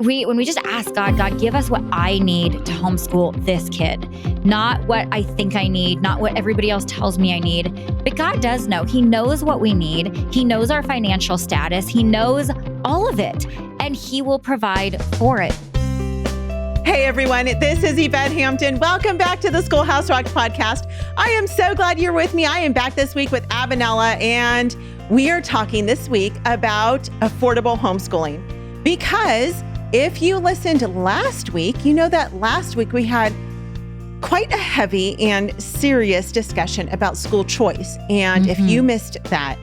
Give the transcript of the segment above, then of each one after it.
when we just ask God, give us what I need to homeschool this kid, not what I think I need, not what everybody else tells me I need. But God does know. He knows what we need. He knows our financial status. He knows all of it, and He will provide for it. Hey everyone, this is Yvette Hampton. Welcome back to the Schoolhouse Rocked podcast. I am so glad you're with me. I am back this week with Abinella, and we are talking this week about affordable homeschooling. Because if you listened last week, you know that last week we had quite a heavy and serious discussion about school choice. And if you missed that,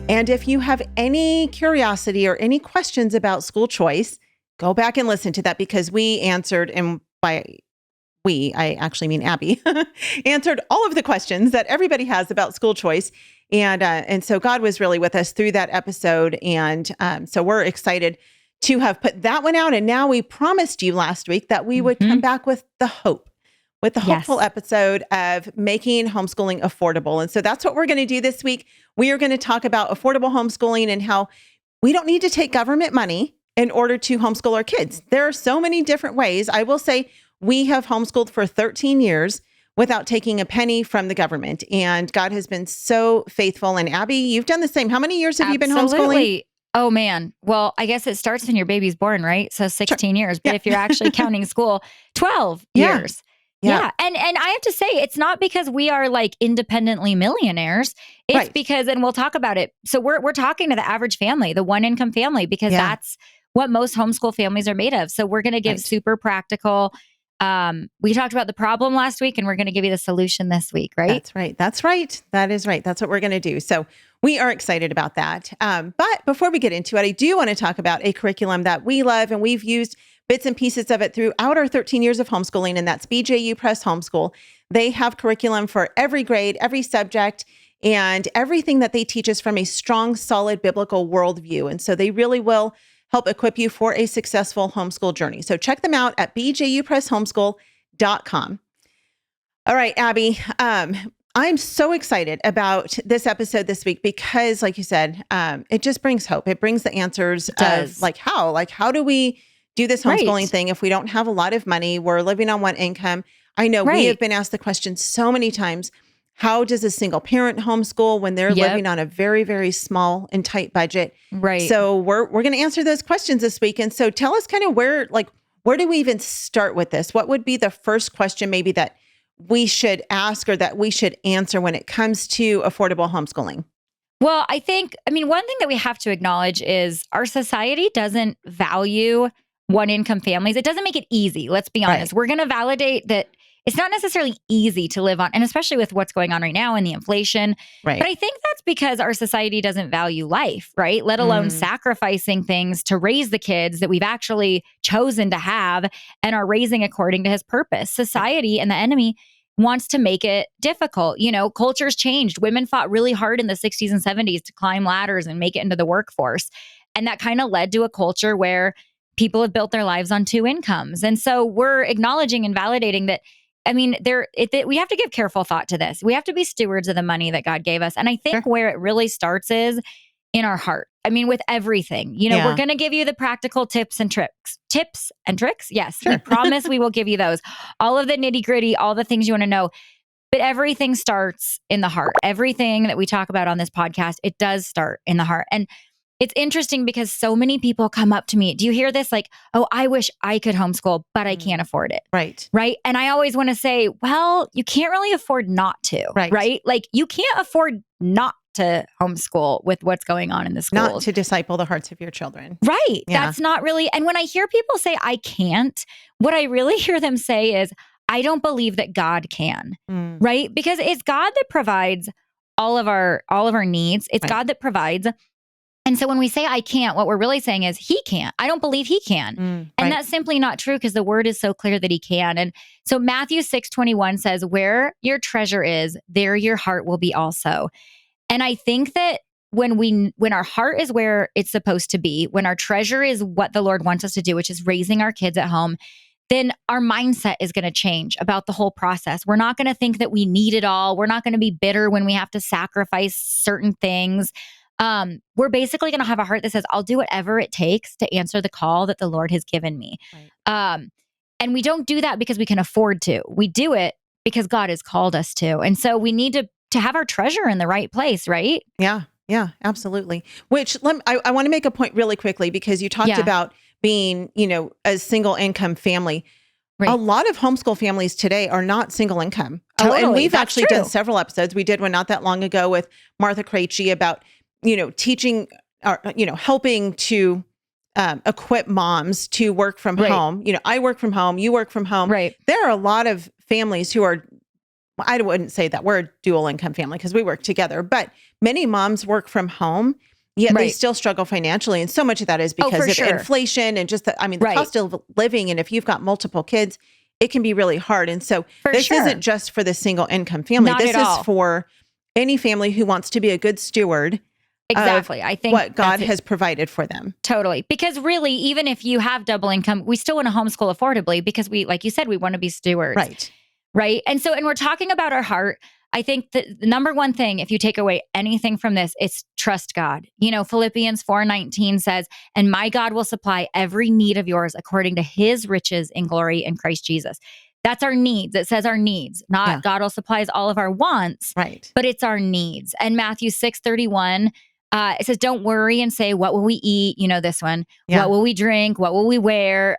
and if you have any curiosity or any questions about school choice, go back and listen to that, because we answered, and by we, I actually mean Abby, answered all of the questions that everybody has about school choice. And so God was really with us through that episode. And so we're excited to have put that one out. And now we promised you last week that we would come back with the hopeful episode of making homeschooling affordable. And so that's what we're going to do this week. We are going to talk about affordable homeschooling and how we don't need to take government money in order to homeschool our kids. There are so many different ways. I will say we have homeschooled for 13 years without taking a penny from the government. And God has been so faithful. And Abby, you've done the same. How many years have you been homeschooling? Oh, man. Well, I guess it starts when your baby's born, right? So 16 years. But if you're actually counting school, 12 years. Yeah. And I have to say, it's not because we are like independently millionaires. It's because, and we'll talk about it. So we're talking to the average family, the one income family, because that's what most homeschool families are made of. So we're going to give super practical. We talked about the problem last week, and we're going to give you the solution this week, right? That's right. That's right. That is right. That's what we're going to do. So we are excited about that. But before we get into it, I do want to talk about a curriculum that we love, and we've used bits and pieces of it throughout our 13 years of homeschooling, and that's BJU Press Homeschool. They have curriculum for every grade, every subject, and everything that they teach us from a strong, solid biblical worldview. And so they really will help equip you for a successful homeschool journey. So check them out at bjupresshomeschool.com. All right, Abby, I'm so excited about this episode this week because, like you said, it just brings hope. It brings the answers of how do we do this homeschooling thing if we don't have a lot of money? We're living on one income. I know we have been asked the question so many times, how does a single parent homeschool when they're living on a very, very small and tight budget? Right. So we're going to answer those questions this week. And so tell us kind of where do we even start with this? What would be the first question maybe that we should ask or that we should answer when it comes to affordable homeschooling? Well, one thing that we have to acknowledge is our society doesn't value one income families. It doesn't make it easy. Let's be honest. We're going to validate that it's not necessarily easy to live on, and especially with what's going on right now and the inflation. Right. But I think that's because our society doesn't value life, right? Let alone sacrificing things to raise the kids that we've actually chosen to have and are raising according to His purpose. Society and the enemy wants to make it difficult. You know, culture's changed. Women fought really hard in the 60s and 70s to climb ladders and make it into the workforce. And that kind of led to a culture where people have built their lives on two incomes. And so we're acknowledging and validating that, we have to give careful thought to this. We have to be stewards of the money that God gave us. And I think where it really starts is in our heart. I mean, with everything, we're going to give you the practical tips and tricks. Tips and tricks? Yes. We promise we will give you those. All of the nitty gritty, all the things you want to know. But everything starts in the heart. Everything that we talk about on this podcast, it does start in the heart. And it's interesting because so many people come up to me. Do you hear this? Like, oh, I wish I could homeschool, but I can't afford it. Right. Right. And I always want to say, well, you can't really afford not to. Right. Like you can't afford not to homeschool with what's going on in the schools. Not to disciple the hearts of your children. Right. Yeah. That's not really. And when I hear people say, I can't, what I really hear them say is, I don't believe that God can. Right. Because it's God that provides all of our needs. It's God that provides. And so when we say I can't, what we're really saying is He can't. I don't believe He can. And that's simply not true because the word is so clear that He can. And so Matthew 6:21 says, where your treasure is, there your heart will be also. And I think that when our heart is where it's supposed to be, when our treasure is what the Lord wants us to do, which is raising our kids at home, then our mindset is going to change about the whole process. We're not going to think that we need it all. We're not going to be bitter when we have to sacrifice certain things. we're basically going to have a heart that says, I'll do whatever it takes to answer the call that the Lord has given me. Right. And we don't do that because we can afford to. We do it because God has called us to. And so we need to have our treasure in the right place, right? Yeah. Yeah, absolutely. Which I want to make a point really quickly, because you talked about being, a single income family. Right. A lot of homeschool families today are not single income. Totally. And we've That's actually true. done several episodes. We did one not that long ago with Martha Krejci about, teaching or, helping to equip moms to work from home. I work from home, you work from home. Right. There are a lot of families who are, I wouldn't say that we're a dual income family because we work together, but many moms work from home, yet they still struggle financially. And so much of that is because of inflation and just the cost of living. And if you've got multiple kids, it can be really hard. And so this isn't just for the single income family. This is for any family who wants to be a good steward. Exactly. I think what God has provided for them. Totally. Because really, even if you have double income, we still want to homeschool affordably because we, like you said, we want to be stewards. Right. And so, and we're talking about our heart. I think that the number one thing, if you take away anything from this, it's trust God. Philippians 4:19 says, and my God will supply every need of yours according to his riches in glory in Christ Jesus. That's our needs. It says our needs, not God will supply all of our wants, but it's our needs. And Matthew 6:31, it says, don't worry and say, what will we eat? this one, what will we drink? What will we wear?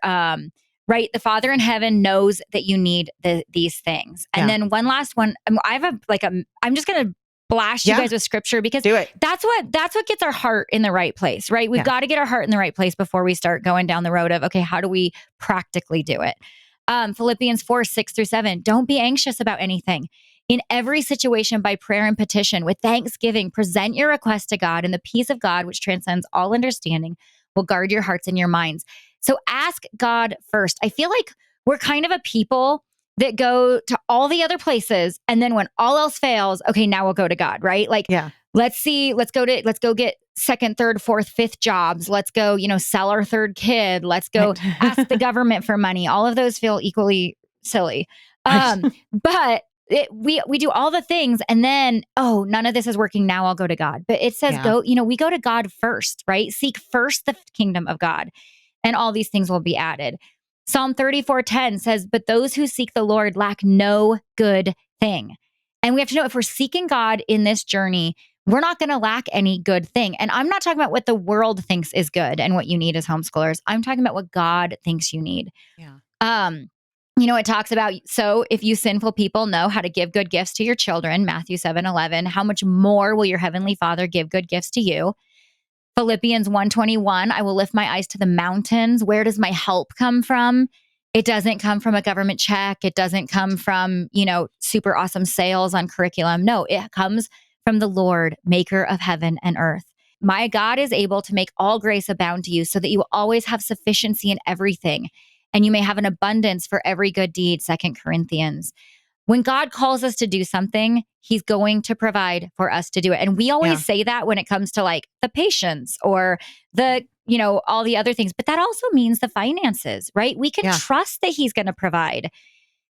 Right. The Father in heaven knows that you need these things. And then one last one, I'm just going to blast you guys with scripture because that's what gets our heart in the right place, right? We've got to get our heart in the right place before we start going down the road of, okay, how do we practically do it? Philippians 4:6-7, don't be anxious about anything. In every situation, by prayer and petition, with thanksgiving, present your request to God, and the peace of God, which transcends all understanding, will guard your hearts and your minds. So ask God first. I feel like we're kind of a people that go to all the other places, and then when all else fails, okay, now we'll go to God, right? Let's go get second, third, fourth, fifth jobs. Let's go, sell our third kid. Let's go ask the government for money. All of those feel equally silly. But we do all the things and then, none of this is working. Now I'll go to God. But it says we go to God first, right? Seek first the kingdom of God and all these things will be added. Psalm 34:10 says, but those who seek the Lord lack no good thing. And we have to know if we're seeking God in this journey, we're not going to lack any good thing. And I'm not talking about what the world thinks is good and what you need as homeschoolers. I'm talking about what God thinks you need. It talks about, so if you sinful people know how to give good gifts to your children, Matthew 7:11, how much more will your heavenly Father give good gifts to you? Philippians 1:21, I will lift my eyes to the mountains. Where does my help come from? It doesn't come from a government check. It doesn't come from, super awesome sales on curriculum. No, it comes from the Lord, maker of heaven and earth. My God is able to make all grace abound to you so that you will always have sufficiency in everything. And you may have an abundance for every good deed, 2 Corinthians. When God calls us to do something, he's going to provide for us to do it. And we always say that when it comes to like the patience or the, all the other things, but that also means the finances, right? We can trust that he's going to provide.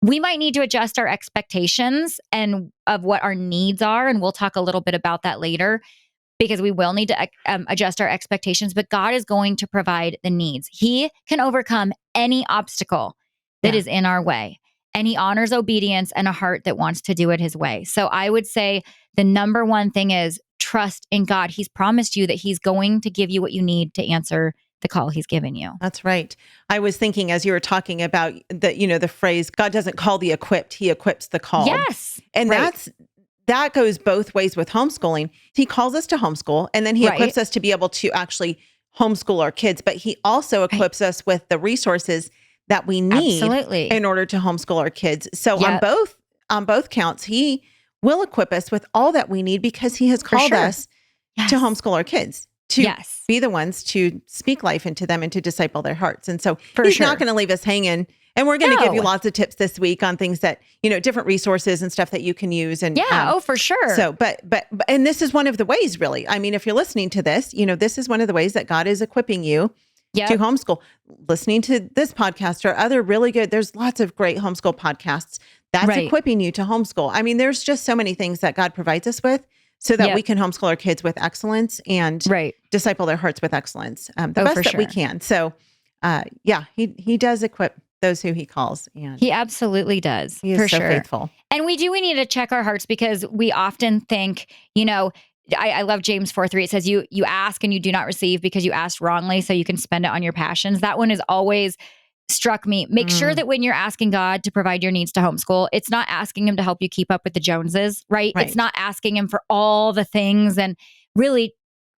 We might need to adjust our expectations and of what our needs are. And we'll talk a little bit about that later because we will need to adjust our expectations, but God is going to provide the needs. He can overcome any obstacle that is in our way. And he honors obedience and a heart that wants to do it his way. So I would say the number one thing is trust in God. He's promised you that he's going to give you what you need to answer the call he's given you. That's right. I was thinking as you were talking about the phrase, God doesn't call the equipped, he equips the called. Yes. And that goes both ways with homeschooling. He calls us to homeschool and then he equips us to be able to actually homeschool our kids, but he also equips us with the resources that we need in order to homeschool our kids. So on both counts, he will equip us with all that we need because he has called us to homeschool our kids, to be the ones to speak life into them and to disciple their hearts. And so he's not going to leave us hanging. And we're going to give you lots of tips this week on things that, different resources and stuff that you can use. And for sure. So, but this is one of the ways, really. I mean, if you're listening to this, this is one of the ways that God is equipping you to homeschool. Listening to this podcast or other really good, there's lots of great homeschool podcasts that's equipping you to homeschool. I mean, there's just so many things that God provides us with so that we can homeschool our kids with excellence and disciple their hearts with excellence, the best that we can. So, he does equip those who he calls. And he absolutely does. He is so faithful. And we need to check our hearts, because we often think, I love James 4:3. It says, you ask and you do not receive because you asked wrongly, so you can spend it on your passions. That one has always struck me. Make sure that when you're asking God to provide your needs to homeschool, it's not asking him to help you keep up with the Joneses, right? It's not asking him for all the things. And really,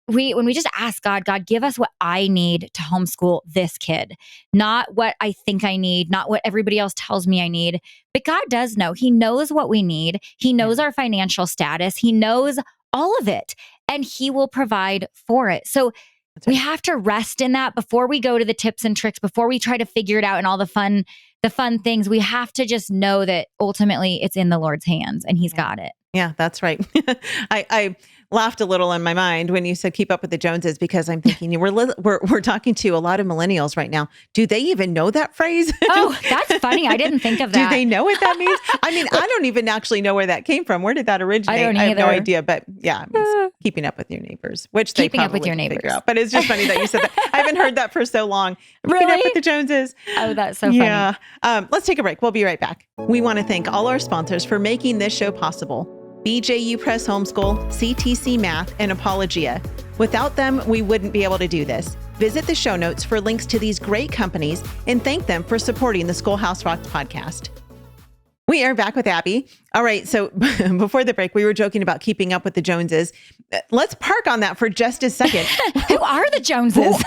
when we just ask God, give us what I need to homeschool this kid, not what I think I need, not what everybody else tells me I need. But God does know. He knows what we need. He knows our financial status. He knows all of it, and he will provide for it. So we have to rest in that before we go to the tips and tricks, before we try to figure it out and all the fun things. We have to just know that ultimately it's in the Lord's hands, and he's got it. Yeah, that's right. I laughed a little in my mind when you said keep up with the Joneses, because I'm thinking we're talking to a lot of millennials right now. Do they even know that phrase? Oh, that's funny. I didn't think of that. Do they know what that means? I mean, I don't even actually know where that came from. Where did that originate? I don't either. I have no idea. But yeah, it means keeping up with your neighbors, which they keeping up probably with your neighbors. figure out. But it's just funny that you said that. I haven't heard that for so long. Really? Keeping up with the Joneses. Oh, that's so funny. Yeah. Let's take a break. We'll be right back. We want to thank all our sponsors for making this show possible: BJU Press Homeschool, CTC Math, and Apologia. Without them, we wouldn't be able to do this. Visit the show notes for links to these great companies and thank them for supporting the Schoolhouse Rocked podcast. We are back with Abby. All right. So before the break, we were joking about keeping up with the Joneses. Let's park on that for just a second. Who are the Joneses?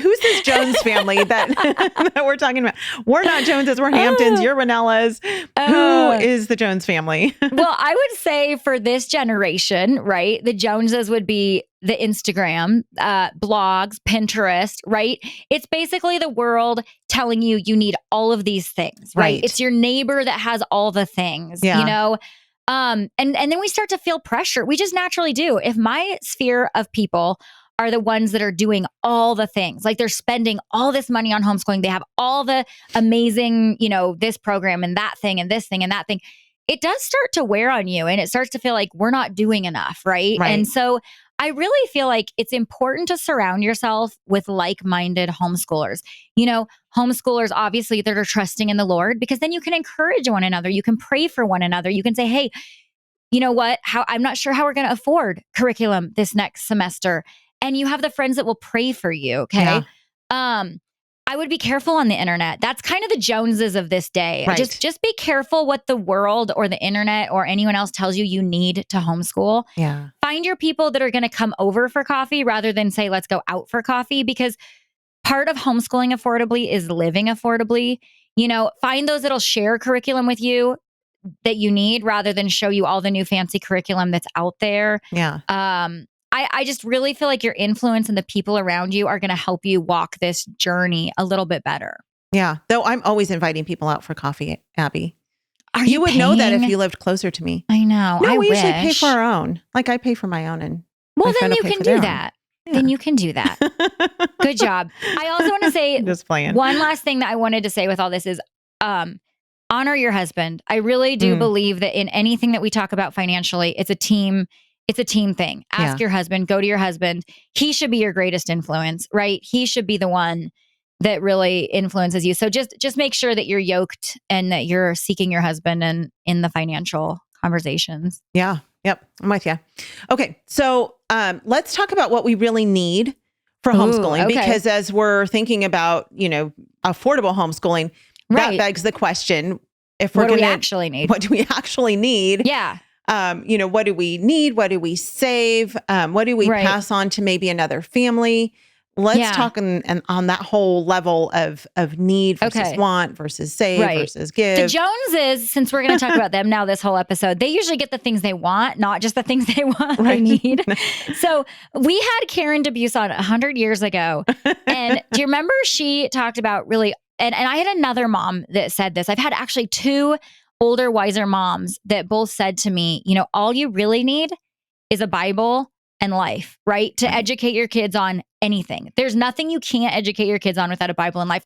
Who's this Jones family that we're talking about? We're not Joneses. We're Hamptons. You're Ranellas. Who is the Jones family? Well, I would say for this generation, right, the Joneses would be the Instagram, blogs, Pinterest, right? It's basically the world telling you need all of these things, right? It's your neighbor that has all the things, you know? And then we start to feel pressure. We just naturally do. If my sphere of people are the ones that are doing all the things, like they're spending all this money on homeschooling, they have all the amazing, this program and that thing and this thing and that thing, it does start to wear on you, and it starts to feel like we're not doing enough, right? And so I really feel like it's important to surround yourself with like-minded homeschoolers. Homeschoolers, obviously, that are trusting in the Lord, because then you can encourage one another. You can pray for one another. You can say, hey, you know what? I'm not sure how we're going to afford curriculum this next semester. And you have the friends that will pray for you, okay? Yeah. I would be careful on the internet. That's kind of the Joneses of this day. Right. Just be careful what the world or the internet or anyone else tells you need to homeschool. Yeah. Find your people that are going to come over for coffee rather than say, let's go out for coffee, because part of homeschooling affordably is living affordably. Find those that'll share curriculum with you that you need rather than show you all the new fancy curriculum that's out there. Yeah. I just really feel like your influence and the people around you are going to help you walk this journey a little bit better. Yeah. Though I'm always inviting people out for coffee, Abby. You would know that if you lived closer to me. I know. No, we usually pay for our own. Like I pay for my own, and well, then you can do that. Yeah. Then you can do that. Good job. I also want to say just playing. One last thing that I wanted to say with all this is honor your husband. I really do believe that in anything that we talk about financially, it's a team. It's a team thing. Ask your husband, go to your husband. He should be your greatest influence, right? He should be the one that really influences you. So just make sure that you're yoked and that you're seeking your husband and in the financial conversations. Yeah. Yep. I'm with you. Okay. So let's talk about what we really need for homeschooling, because as we're thinking about, affordable homeschooling, that begs the question, if we're what do we actually need? What do we actually need? Yeah. What do we need? What do we save? What do we pass on to maybe another family? Let's talk on that whole level of need versus want versus save versus give. The Joneses, since we're going to talk about them now this whole episode, they usually get the things they want, not just the things they want they need. So we had Karen DeBuse on 100 years ago. And do you remember she talked about really, and I had another mom that said this. I've had actually two older, wiser moms that both said to me, all you really need is a Bible and life, right? To educate your kids on anything. There's nothing you can't educate your kids on without a Bible and life.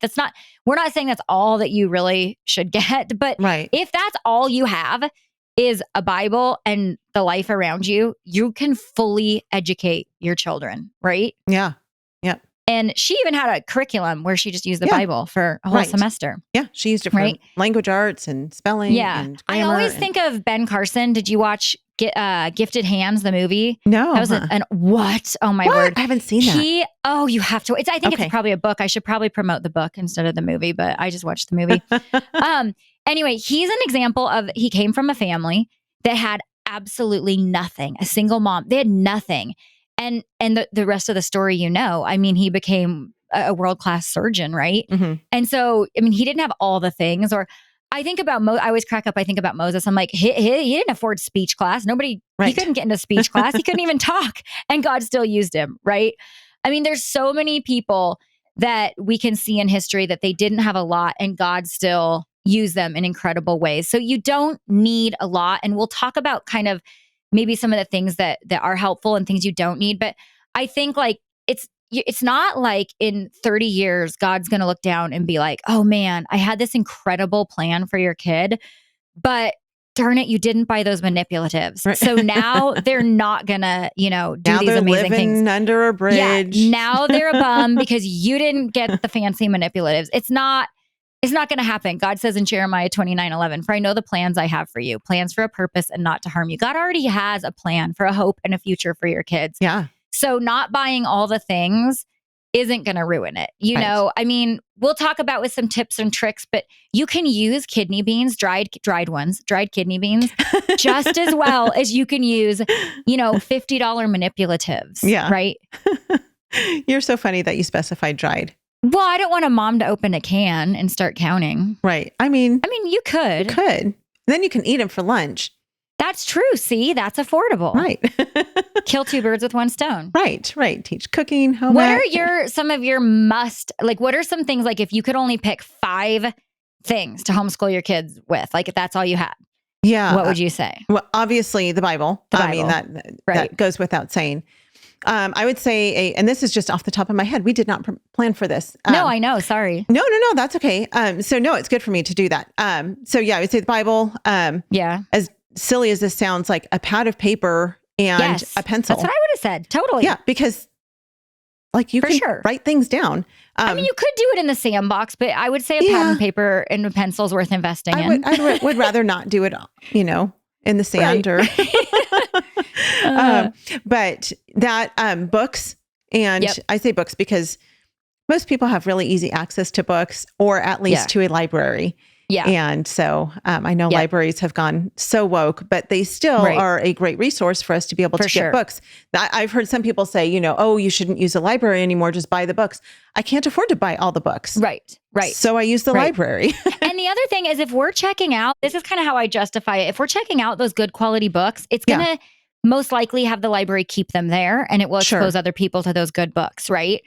We're not saying that's all that you really should get, but if that's all you have, is a Bible and the life around you, you can fully educate your children, right? Yeah. Yep. And she even had a curriculum where she just used the Bible for a whole semester. Yeah. She used it for language arts and spelling and grammar. I always think of Ben Carson. Did you watch Gifted Hands, the movie? No. That was what? Oh my word. I haven't seen that. You have to. I think it's probably a book. I should probably promote the book instead of the movie, but I just watched the movie. Anyway, he's an example of, he came from a family that had absolutely nothing, a single mom. They had nothing. And the rest of the story, I mean, he became a world-class surgeon, right? Mm-hmm. And so, I mean, he didn't have all the things. Or I think about, I always crack up, I think about Moses. I'm like, he didn't afford speech class. He couldn't get into speech class. He couldn't even talk. And God still used him, right? I mean, there's so many people that we can see in history that they didn't have a lot and God still used them in incredible ways. So you don't need a lot. And we'll talk about kind of maybe some of the things that are helpful and things you don't need. But I think like it's not like in 30 years, God's going to look down and be like, oh man, I had this incredible plan for your kid, but darn it, you didn't buy those manipulatives. Right. So now they're not going to, do now these they're amazing living things. Under a bridge. Yeah, now they're a bum because you didn't get the fancy manipulatives. It's not going to happen. God says in Jeremiah 29:11, for I know the plans I have for you, plans for a purpose and not to harm you. God already has a plan for a hope and a future for your kids. Yeah. So not buying all the things isn't going to ruin it. I mean, we'll talk about with some tips and tricks, but you can use kidney beans, dried kidney beans, just as well as you can use, $50 manipulatives. Yeah. Right. You're so funny that you specified dried. Well, I don't want a mom to open a can and start counting. Right. I mean, you could. You could. Then you can eat them for lunch. That's true. See, that's affordable. Right. Kill two birds with one stone. Right. Teach cooking, home What ec. are some of your what are some things, like if you could only pick 5 things to homeschool your kids with, like if that's all you had? Yeah. What would you say? Well, obviously the Bible. I mean, that goes without saying. I would say, and this is just off the top of my head, we did not plan for this. No, I know. Sorry. No, that's okay. So no, it's good for me to do that. So yeah, I would say the Bible. As silly as this sounds, like a pad of paper and a pencil. That's what I would have said. Totally. Yeah, because like you can write things down. You could do it in the sandbox, but I would say a pad and paper and a pencil is worth investing in. I would rather not do it, in the sand or. But that books, and I say books because most people have really easy access to books, or at least to a library. Yeah. And so I know libraries have gone so woke, but they still are a great resource for us to be able to get books. I've heard some people say, you shouldn't use a library anymore, just buy the books. I can't afford to buy all the books. Right. So I use the library. And the other thing is, if we're checking out, this is kind of how I justify it. If we're checking out those good quality books, it's going to most likely have the library keep them there, and it will expose other people to those good books, right?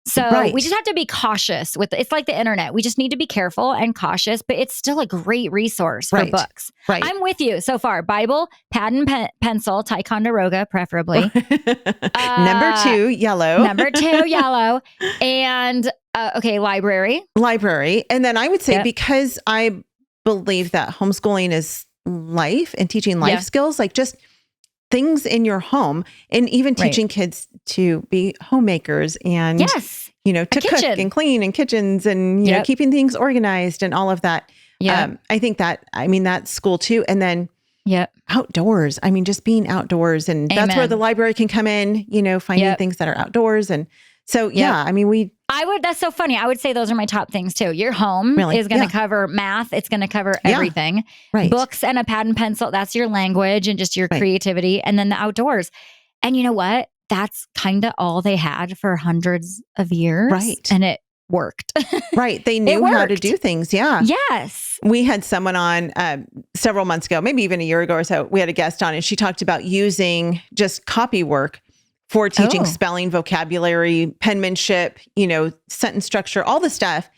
So we just have to be cautious with it's like the internet. We just need to be careful and cautious, but it's still a great resource for books. Right. I'm with you so far. Bible, pad and pencil, Ticonderoga, preferably. Number 2, yellow. And library. And then I would say, because I believe that homeschooling is life and teaching life skills, like just things in your home, and even teaching kids to be homemakers and, to cook and clean in kitchens and, keeping things organized and all of that. I think that's school too. And then outdoors, just being outdoors, and that's where the library can come in, finding things that are outdoors. And so, that's so funny. I would say those are my top things too. Your home is going to cover math. It's going to cover everything. Right. Books and a pad and pencil. That's your language and just your creativity. And then the outdoors. And you know what? That's kind of all they had for hundreds of years. Right. And it worked. Right. They knew how to do things. Yeah. Yes. We had someone on several months ago, maybe even a year ago or so. We had a guest on, and she talked about using just copy work for teaching spelling, vocabulary, penmanship, sentence structure, all the stuff.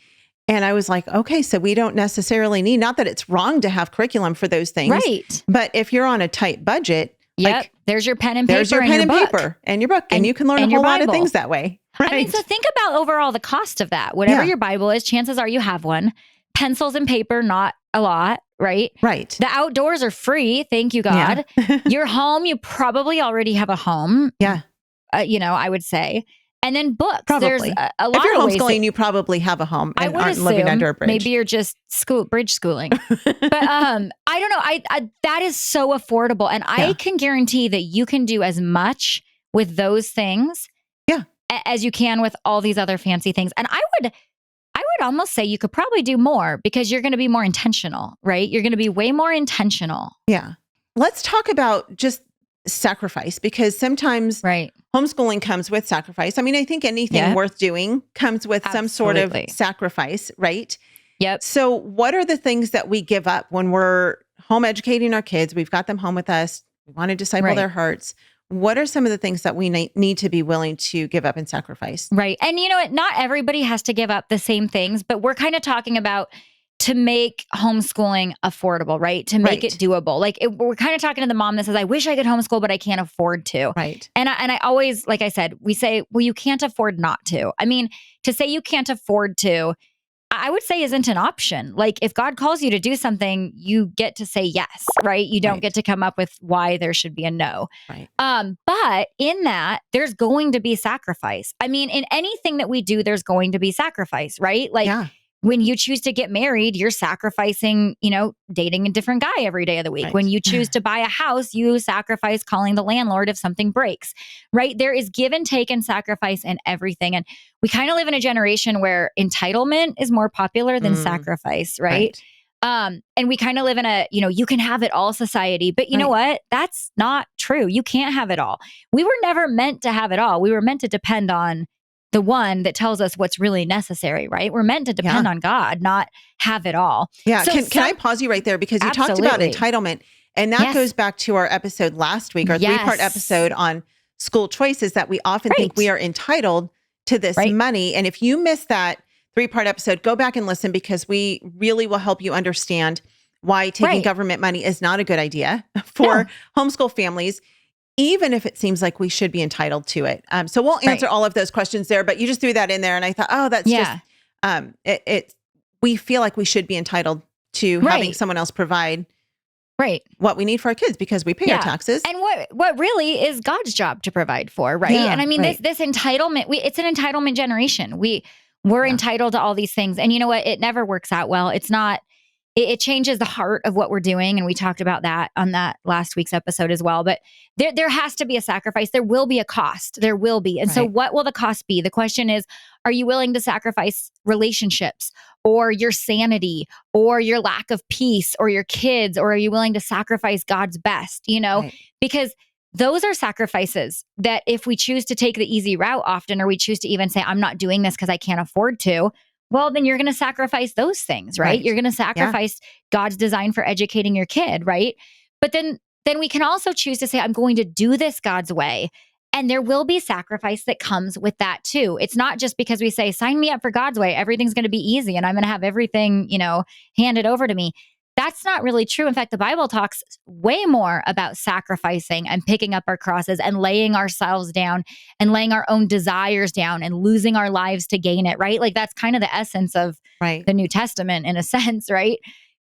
And I was like, okay, so we don't necessarily need, not that it's wrong to have curriculum for those things. Right. But if you're on a tight budget, there's your pen and paper. There's your pen and paper and your book. And you can learn a whole lot of things that way. Right. So think about overall the cost of that. Whatever your Bible is, chances are you have one. Pencils and paper, not a lot, right? Right. The outdoors are free. Thank you, God. Yeah. Your home, you probably already have a home. Yeah. I would say. And then books. Probably. There's a lot If you're of ways homeschooling, you probably have a home I and would aren't living under a bridge. maybe you're just bridge schooling. But I don't know. I that is so affordable. And I can guarantee that you can do as much with those things as you can with all these other fancy things. And I would almost say you could probably do more because you're going to be more intentional, right? You're going to be way more intentional. Yeah. Let's talk about just sacrifice, because sometimes homeschooling comes with sacrifice. I mean, I think anything worth doing comes with some sort of sacrifice, right? Yep. So what are the things that we give up when we're home educating our kids? We've got them home with us. We want to disciple their hearts. What are some of the things that we need to be willing to give up and sacrifice? Right. And you know what? Not everybody has to give up the same things, but we're kind of talking about to make homeschooling affordable, right? To make it doable. Like we're kind of talking to the mom that says, I wish I could homeschool, but I can't afford to. Right. And I always, like I said, we say, well, you can't afford not to. I mean, to say you can't afford to, I would say isn't an option. Like if God calls you to do something, you get to say yes, right? You don't get to come up with why there should be a no. Right. But in that, there's going to be sacrifice. I mean, in anything that we do, there's going to be sacrifice, right? Like when you choose to get married, you're sacrificing, dating a different guy every day of the week. When you choose to buy a house, you sacrifice calling the landlord if something breaks, right? There is give and take and sacrifice in everything. And we kind of live in a generation where entitlement is more popular than sacrifice, right? And we kind of live in a, you can have it all society, but you know what? That's not true. You can't have it all. We were never meant to have it all. We were meant to depend on the one that tells us what's really necessary, right? We're meant to depend on God, not have it all. Yeah. So can I pause you right there? Because you talked about entitlement, and that goes back to our episode last week, our 3-part episode on school choices, that we often think we are entitled to this money. And if you missed that 3-part episode, go back and listen, because we really will help you understand why taking government money is not a good idea for homeschool families, even if it seems like we should be entitled to it. So we'll answer all of those questions there, but you just threw that in there. And I thought, oh, that's just, we feel like we should be entitled to having someone else provide what we need for our kids because we pay our taxes. And what really is God's job to provide for, right? And I mean, this entitlement, it's an entitlement generation. We're entitled to all these things. And you know what? It never works out well. It's not, it changes the heart of what we're doing. And we talked about that on that last week's episode as well. But there has to be a sacrifice. There will be a cost. There will be. And so what will the cost be? The question is, are you willing to sacrifice relationships or your sanity or your lack of peace or your kids? Or are you willing to sacrifice God's best? Because those are sacrifices that if we choose to take the easy route often, or we choose to even say, I'm not doing this because I can't afford to, well, then you're going to sacrifice those things, right? You're going to sacrifice God's design for educating your kid, right? But then we can also choose to say, I'm going to do this God's way. And there will be sacrifice that comes with that too. It's not just because we say, sign me up for God's way, everything's going to be easy and I'm going to have everything, handed over to me. That's not really true. In fact, the Bible talks way more about sacrificing and picking up our crosses and laying ourselves down and laying our own desires down and losing our lives to gain it, right? Like that's kind of the essence of the New Testament in a sense, right?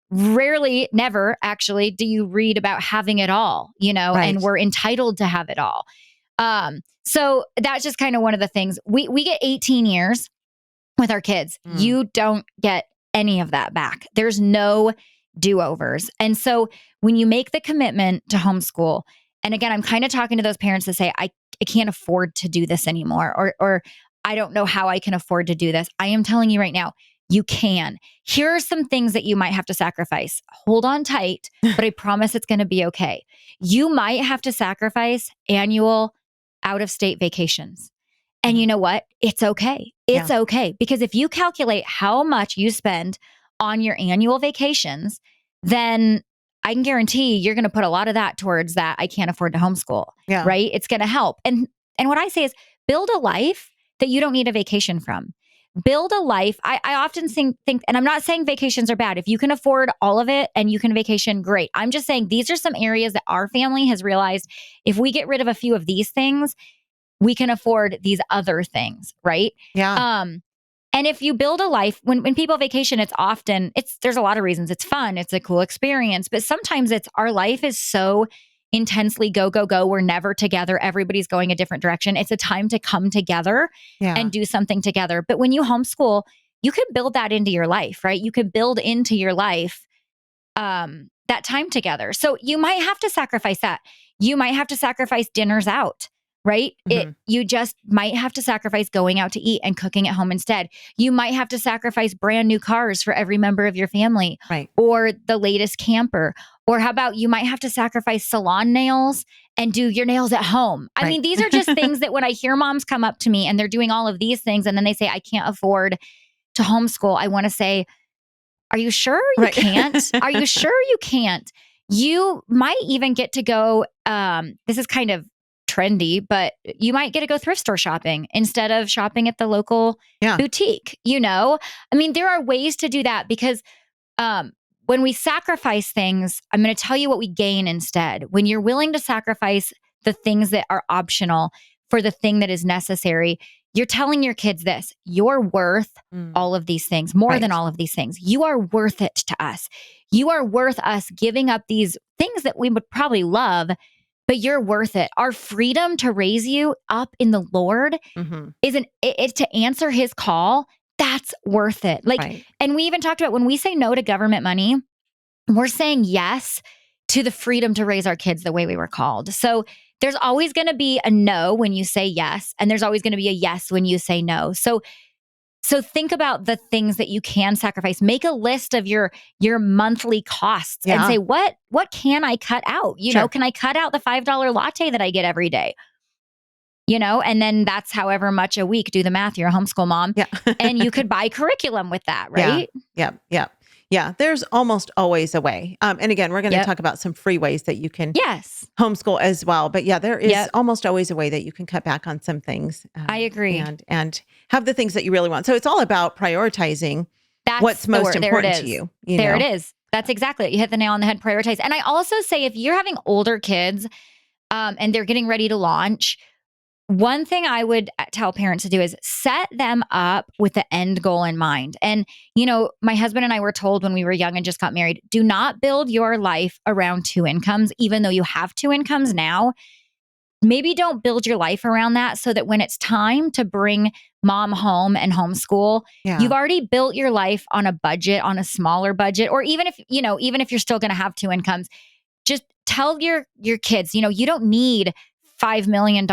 Rarely, never actually, do you read about having it all, and we're entitled to have it all. So that's just kind of one of the things. We get 18 years with our kids. You don't get any of that back. There's no do-overs. And so when you make the commitment to homeschool, and again, I'm kind of talking to those parents that say, I can't afford to do this anymore, or I don't know how I can afford to do this. I am telling you right now, you can. Here are some things that you might have to sacrifice. Hold on tight, but I promise it's going to be okay. You might have to sacrifice annual out-of-state vacations. And you know what? It's okay. It's okay. Because if you calculate how much you spend on your annual vacations, then I can guarantee you're going to put a lot of that towards that I can't afford to homeschool, right? It's going to help. And what I say is build a life that you don't need a vacation from. Build a life. I often think, and I'm not saying vacations are bad. If you can afford all of it and you can vacation, great. I'm just saying these are some areas that our family has realized if we get rid of a few of these things, we can afford these other things, right? Yeah. And if you build a life, when people vacation, there's a lot of reasons. It's fun. It's a cool experience. But sometimes our life is so intensely go, go, go. We're never together. Everybody's going a different direction. It's a time to come together and do something together. But when you homeschool, you can build that into your life, right? You can build into your life that time together. So you might have to sacrifice that. You might have to sacrifice dinners out, right? You just might have to sacrifice going out to eat and cooking at home instead. You might have to sacrifice brand new cars for every member of your family, right? Or the latest camper. Or how about you might have to sacrifice salon nails and do your nails at home. I mean, these are just things that when I hear moms come up to me and they're doing all of these things and then they say, I can't afford to homeschool. I want to say, are you sure you can't? Are you sure you can't? You might even get to go, this is kind of trendy, but you might get to go thrift store shopping instead of shopping at the local boutique, I mean, there are ways to do that because when we sacrifice things, I'm going to tell you what we gain instead. When you're willing to sacrifice the things that are optional for the thing that is necessary, you're telling your kids this: you're worth all of these things, more than all of these things. You are worth it to us. You are worth us giving up these things that we would probably love, but you're worth it. Our freedom to raise you up in the Lord isn't it to answer his call. That's worth it. And we even talked about when we say no to government money, we're saying yes to the freedom to raise our kids the way we were called. So there's always going to be a no when you say yes, and there's always going to be a yes when you say no. So think about the things that you can sacrifice. Make a list of your monthly costs and say, what can I cut out? Can I cut out the $5 latte that I get every day? And then that's however much a week. Do the math. You're a homeschool mom. Yeah. And you could buy curriculum with that, right? Yeah. There's almost always a way. And again, we're going to talk about some free ways that you can homeschool as well. But there is almost always a way that you can cut back on some things. I agree. And have the things that you really want. So it's all about prioritizing what's most important to you. There it is. That's exactly it. You hit the nail on the head, prioritize. And I also say, if you're having older kids and they're getting ready to launch, one thing I would tell parents to do is set them up with the end goal in mind. And, my husband and I were told when we were young and just got married, do not build your life around two incomes, even though you have two incomes now. Maybe don't build your life around that so that when it's time to bring mom home and homeschool, you've already built your life on a budget, on a smaller budget, or even if you're still going to have two incomes, just tell your kids, you don't need $5 million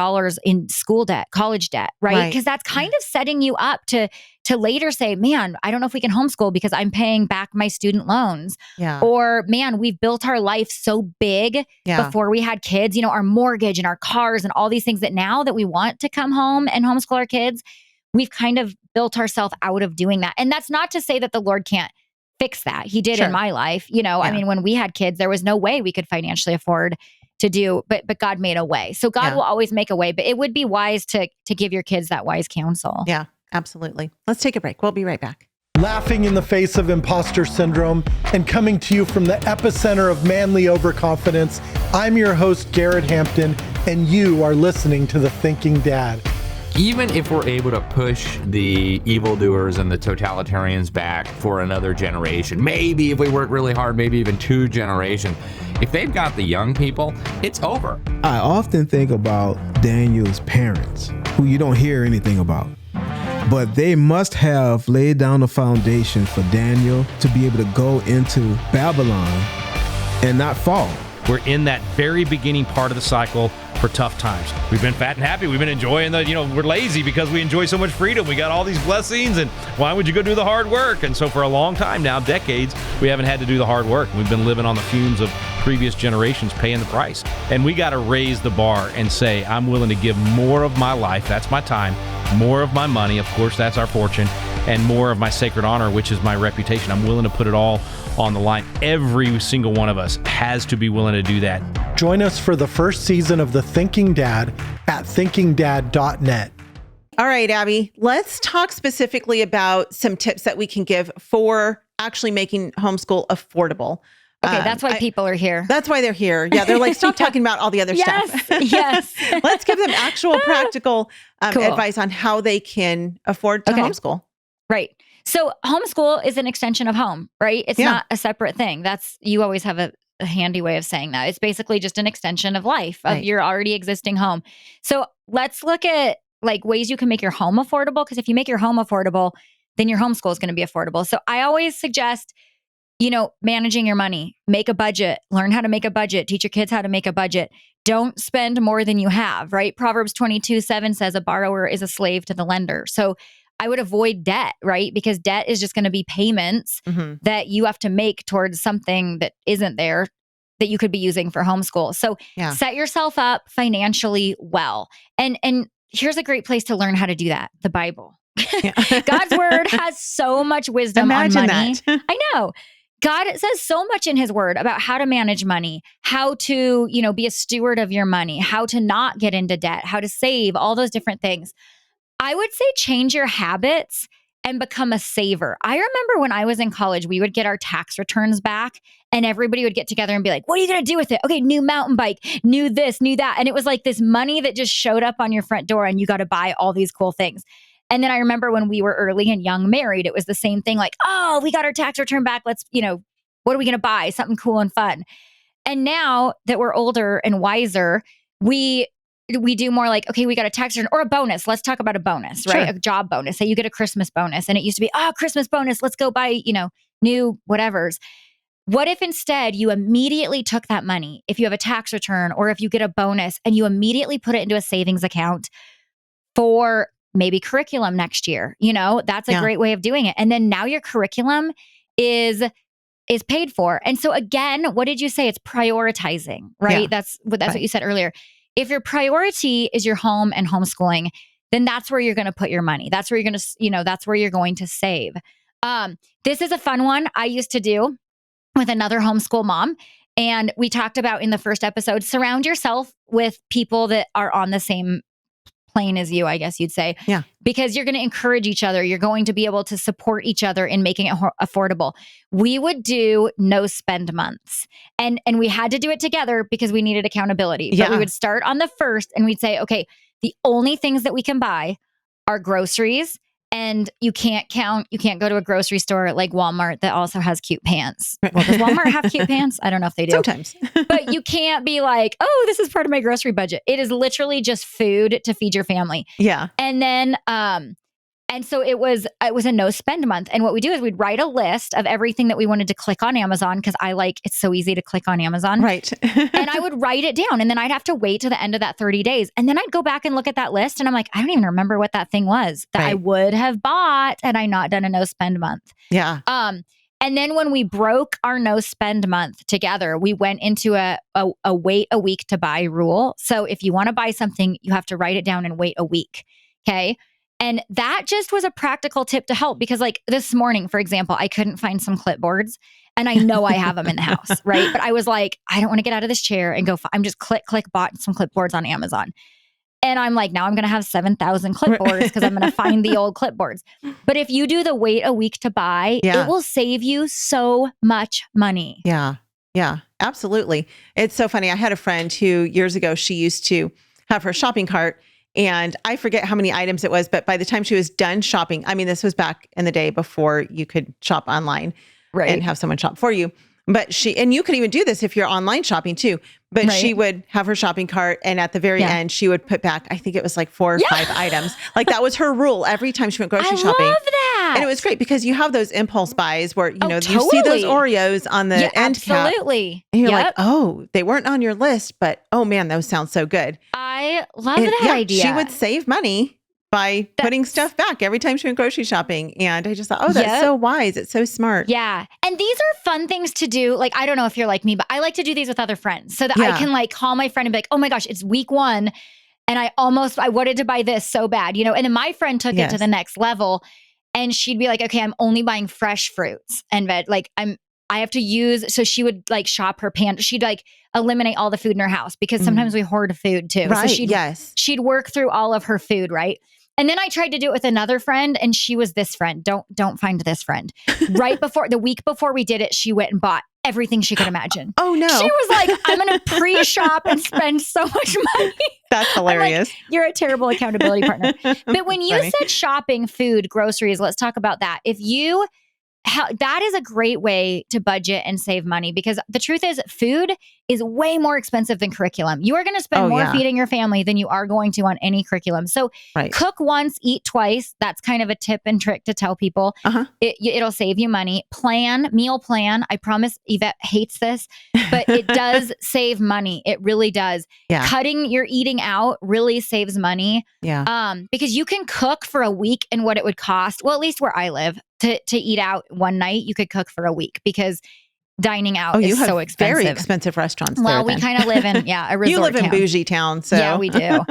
in school debt, college debt, right? Because that's kind of setting you up to later say, man, I don't know if we can homeschool because I'm paying back my student loans. Yeah. Or man, we've built our life so big before we had kids, our mortgage and our cars and all these things that now that we want to come home and homeschool our kids, we've kind of built ourselves out of doing that. And that's not to say that the Lord can't fix that. He did in my life. I mean, when we had kids, there was no way we could financially afford to do, but God made a way. So God will always make a way, but it would be wise to give your kids that wise counsel. Yeah, absolutely. Let's take a break. We'll be right back. Laughing in the face of imposter syndrome and coming to you from the epicenter of manly overconfidence, I'm your host, Garrett Hampton, and you are listening to The Thinking Dad. Even if we're able to push the evildoers and the totalitarians back for another generation, maybe if we work really hard, maybe even 2 generations, if they've got the young people, it's over. I often think about Daniel's parents, who you don't hear anything about. But they must have laid down the foundation for Daniel to be able to go into Babylon and not fall. We're in that very beginning part of the cycle for tough times. We've been fat and happy. We've been enjoying we're lazy because we enjoy so much freedom. We got all these blessings, and why would you go do the hard work? And so for a long time now, decades, we haven't had to do the hard work. We've been living on the fumes of previous generations paying the price. And we got to raise the bar and say, I'm willing to give more of my life, that's my time, more of my money, of course, that's our fortune, and more of my sacred honor, which is my reputation. I'm willing to put it all on the line. Every single one of us has to be willing to do that. Join us for the first season of The Thinking Dad at thinkingdad.net. All right, Abby, let's talk specifically about some tips that we can give for actually making homeschool affordable. Okay, that's why people are here. That's why they're here. Yeah, they're like, stop talking about all the other stuff. Yes. Let's give them actual practical advice on how they can afford to homeschool. Right. So homeschool is an extension of home, right? It's not a separate thing. You always have a handy way of saying that. It's basically just an extension of life, of your already existing home. So let's look at like ways you can make your home affordable. Because if you make your home affordable, then your homeschool is going to be affordable. So I always suggest, managing your money, make a budget, learn how to make a budget, teach your kids how to make a budget. Don't spend more than you have, right? Proverbs 22:7 says a borrower is a slave to the lender. So I would avoid debt, right? Because debt is just going to be payments that you have to make towards something that isn't there that you could be using for homeschool. So set yourself up financially well. And here's a great place to learn how to do that, the Bible. God's word has so much wisdom on money. That. I know. God says so much in his word about how to manage money, how to, be a steward of your money, how to not get into debt, how to save, all those different things. I would say change your habits and become a saver. I remember when I was in college, we would get our tax returns back and everybody would get together and be like, what are you going to do with it? Okay, new mountain bike, new this, new that. And it was like this money that just showed up on your front door and you got to buy all these cool things. And then I remember when we were early and young married, it was the same thing like, oh, we got our tax return back. Let's, what are we going to buy? Something cool and fun. And now that we're older and wiser, we do more like, okay, we got a tax return or a bonus. Let's talk about a bonus, right? Sure. A job bonus. Say you get a Christmas bonus and it used to be, Christmas bonus. Let's go buy, new whatevers. What if instead you immediately took that money, if you have a tax return or if you get a bonus and you immediately put it into a savings account for maybe curriculum next year? That's a great way of doing it. And then now your curriculum is paid for. And so again, what did you say? It's prioritizing, right? Yeah. That's what you said earlier. If your priority is your home and homeschooling, then that's where you're going to put your money. That's where you're going to, that's where you're going to save. This is a fun one I used to do with another homeschool mom. And we talked about in the first episode, surround yourself with people that are on the same plane as you, I guess you'd say. Yeah. Because you're going to encourage each other. You're going to be able to support each other in making it affordable. We would do no spend months. And we had to do it together because we needed accountability. But we would start on the first and we'd say, okay, the only things that we can buy are groceries. And you can't go to a grocery store like Walmart that also has cute pants. Well, does Walmart have cute pants? I don't know if they do. Sometimes. But you can't be like, oh, this is part of my grocery budget. It is literally just food to feed your family. Yeah. And then, and so it was a no spend month. And what we do is we'd write a list of everything that we wanted to click on Amazon because it's so easy to click on Amazon. Right. And I would write it down and then I'd have to wait to the end of that 30 days. And then I'd go back and look at that list and I'm like, I don't even remember what that thing was that I would have bought had I not done a no spend month. Yeah. And then when we broke our no spend month together, we went into a wait a week to buy rule. So if you want to buy something, you have to write it down and wait a week. Okay. And that just was a practical tip to help because like this morning, for example, I couldn't find some clipboards and I know I have them in the house, right? But I was like, I don't want to get out of this chair and go, I'm just click, bought some clipboards on Amazon. And I'm like, now I'm going to have 7,000 clipboards because I'm going to find the old clipboards. But if you do the wait a week to buy, it will save you so much money. Yeah. Yeah, absolutely. It's so funny. I had a friend who years ago, she used to have her shopping cart and I forget how many items it was, but by the time she was done shopping, I mean, this was back in the day before you could shop online and have someone shop for you. But and you could even do this if you're online shopping too, but she would have her shopping cart and at the very end, she would put back, I think it was like 4 or 5 items. Like that was her rule every time she went grocery shopping. I love that. And it was great because you have those impulse buys where, you see those Oreos on the end cap. Absolutely. And you're like, oh, they weren't on your list, but oh man, those sound so good. I love that idea. She would save money by putting stuff back every time she went grocery shopping. And I just thought, oh, that's so wise. It's so smart. Yeah. And these are fun things to do. Like, I don't know if you're like me, but I like to do these with other friends so that I can like call my friend and be like, oh my gosh, it's week 1. And I wanted to buy this so bad, and then my friend took it to the next level and she'd be like, okay, I'm only buying fresh fruits and veg. Like I have to use, so she would like shop her pantry. She'd like eliminate all the food in her house because sometimes we hoard food too. Right. So she'd work through all of her food. Right. And then I tried to do it with another friend and she was this friend. Don't find this friend. Right before the week before we did it, she went and bought everything she could imagine. Oh no. She was like, I'm going to pre-shop and spend so much money. That's hilarious. Like, you're a terrible accountability partner. But when you Funny. said shopping, food, groceries, let's talk about that. If you that is a great way to budget and save money, because the truth is food is way more expensive than curriculum. You are going to spend more feeding your family than you are going to on any curriculum. So cook once, eat twice. That's kind of a tip and trick to tell people. It'll save you money. Meal plan. I promise Yvette hates this, but it does save money. It really does. Cutting your eating out really saves money. Because you can cook for a week and what it would cost. Well, at least where I live, to eat out one night, you could cook for a week because dining out is so expensive. Very expensive restaurants. Well, we kind of live in a resort You live in town. bougie town, so yeah, we do.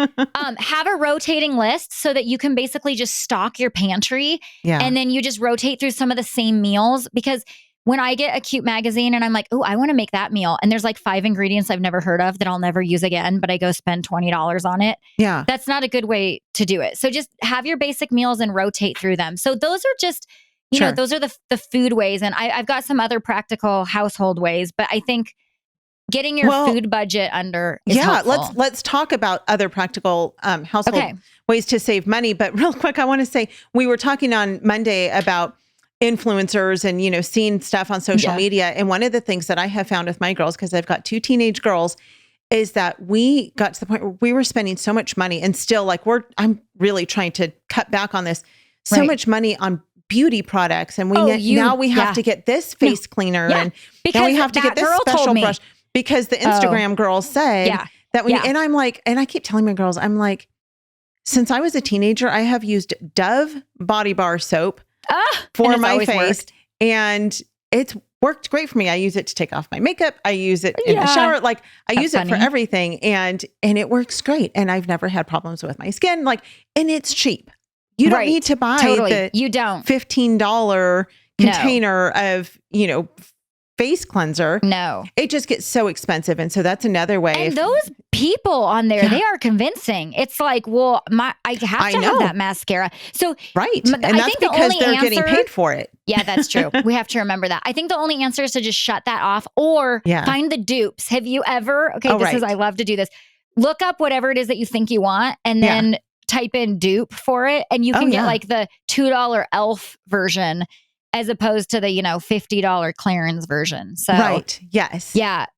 Have a rotating list so that you can basically just stock your pantry, and then you just rotate through some of the same meals. Because when I get a cute magazine and I'm like, oh, I want to make that meal, and there's like 5 ingredients I've never heard of that I'll never use again, but I go spend $20 on it. That's not a good way to do it. So just have your basic meals and rotate through them. So those are just, you know, those are the food ways. And I've got some other practical household ways, but I think getting your food budget under is helpful. Let's talk about other practical household ways to save money. But real quick, I want to say, we were talking on Monday about influencers and, you know, seeing stuff on social media. And one of the things that I have found with my girls, because I've got 2 teenage girls, is that we got to the point where we were spending so much money, and still like I'm really trying to cut back on this, so much money on beauty products. And now we have to get this face cleaner and now we have to get this special brush, because the Instagram girls say that and I'm like, and I keep telling my girls, I'm like, since I was a teenager, I have used Dove body bar soap for my face, and it's worked great for me. I use it to take off my makeup. I use it in the shower. Like I use it for everything, and it works great. And I've never had problems with my skin. Like, and it's cheap. You don't need to buy the $15 container of, you know, face cleanser. No. It just gets so expensive. And so that's another way. And those people on there, they are convincing. It's like, well, I have to have that mascara. So and that's because they're getting paid for it. Yeah, that's true. We have to remember that. I think the only answer is to just shut that off or find the dupes. Have you ever, I love to do this. Look up whatever it is that you think you want, and then type in dupe for it, and you can get like the $2 elf version as opposed to the, you know, $50 clearance version. So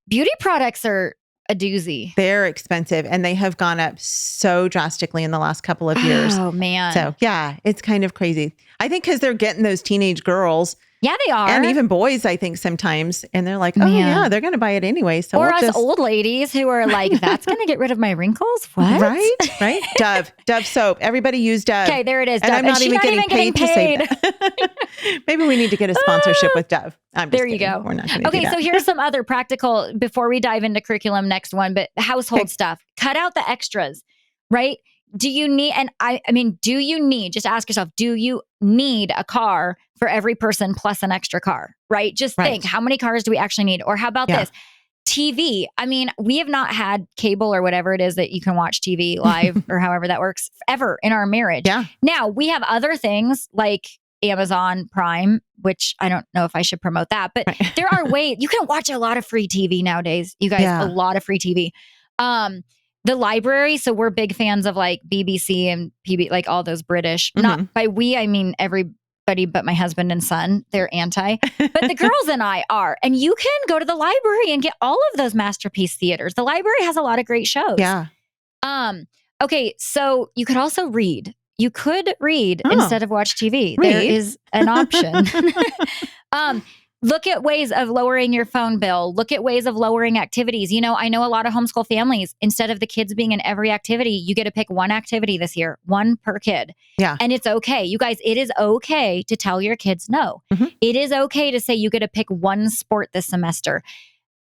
beauty products are a doozy. They're expensive, and they have gone up so drastically in the last couple of years. Oh man. So it's kind of crazy. I think because they're getting those teenage girls. Yeah, they are. And even boys, I think sometimes. And they're like, oh they're going to buy it anyway. So or us old ladies who are like, that's going to get rid of my wrinkles? What? Right? Dove soap. Everybody use Dove. Okay, there it is. And Dove. I'm not even getting paid to say that. Maybe we need to get a sponsorship with Dove. There you go. We're not going to do that. So here's some other practical, before we dive into curriculum, next one, but household stuff. Cut out the extras, right? Do you need, and I mean, do you need, just ask yourself, do you need a car for every person plus an extra car, right? Just think, how many cars do we actually need? Or how about this? TV. I mean, we have not had cable or whatever it is that you can watch TV live or however that works ever in our marriage. Now, we have other things like Amazon Prime, which I don't know if I should promote that, but there are ways, you can watch a lot of free TV nowadays, you guys, a lot of free TV. The library, so we're big fans of like BBC and PB, like all those British. Not by we, I mean everybody but my husband and son. They're anti, but the girls and I are. And you can go to the library and get all of those masterpiece theaters. The library has a lot of great shows. Okay, so you could also read. You could read instead of watch TV. There is an option. Look at ways of lowering your phone bill. Look at ways of lowering activities. You know, I know a lot of homeschool families, instead of the kids being in every activity, you get to pick one activity this year, one per kid. And it's okay. You guys, it is okay to tell your kids no. It is okay to say you get to pick one sport this semester.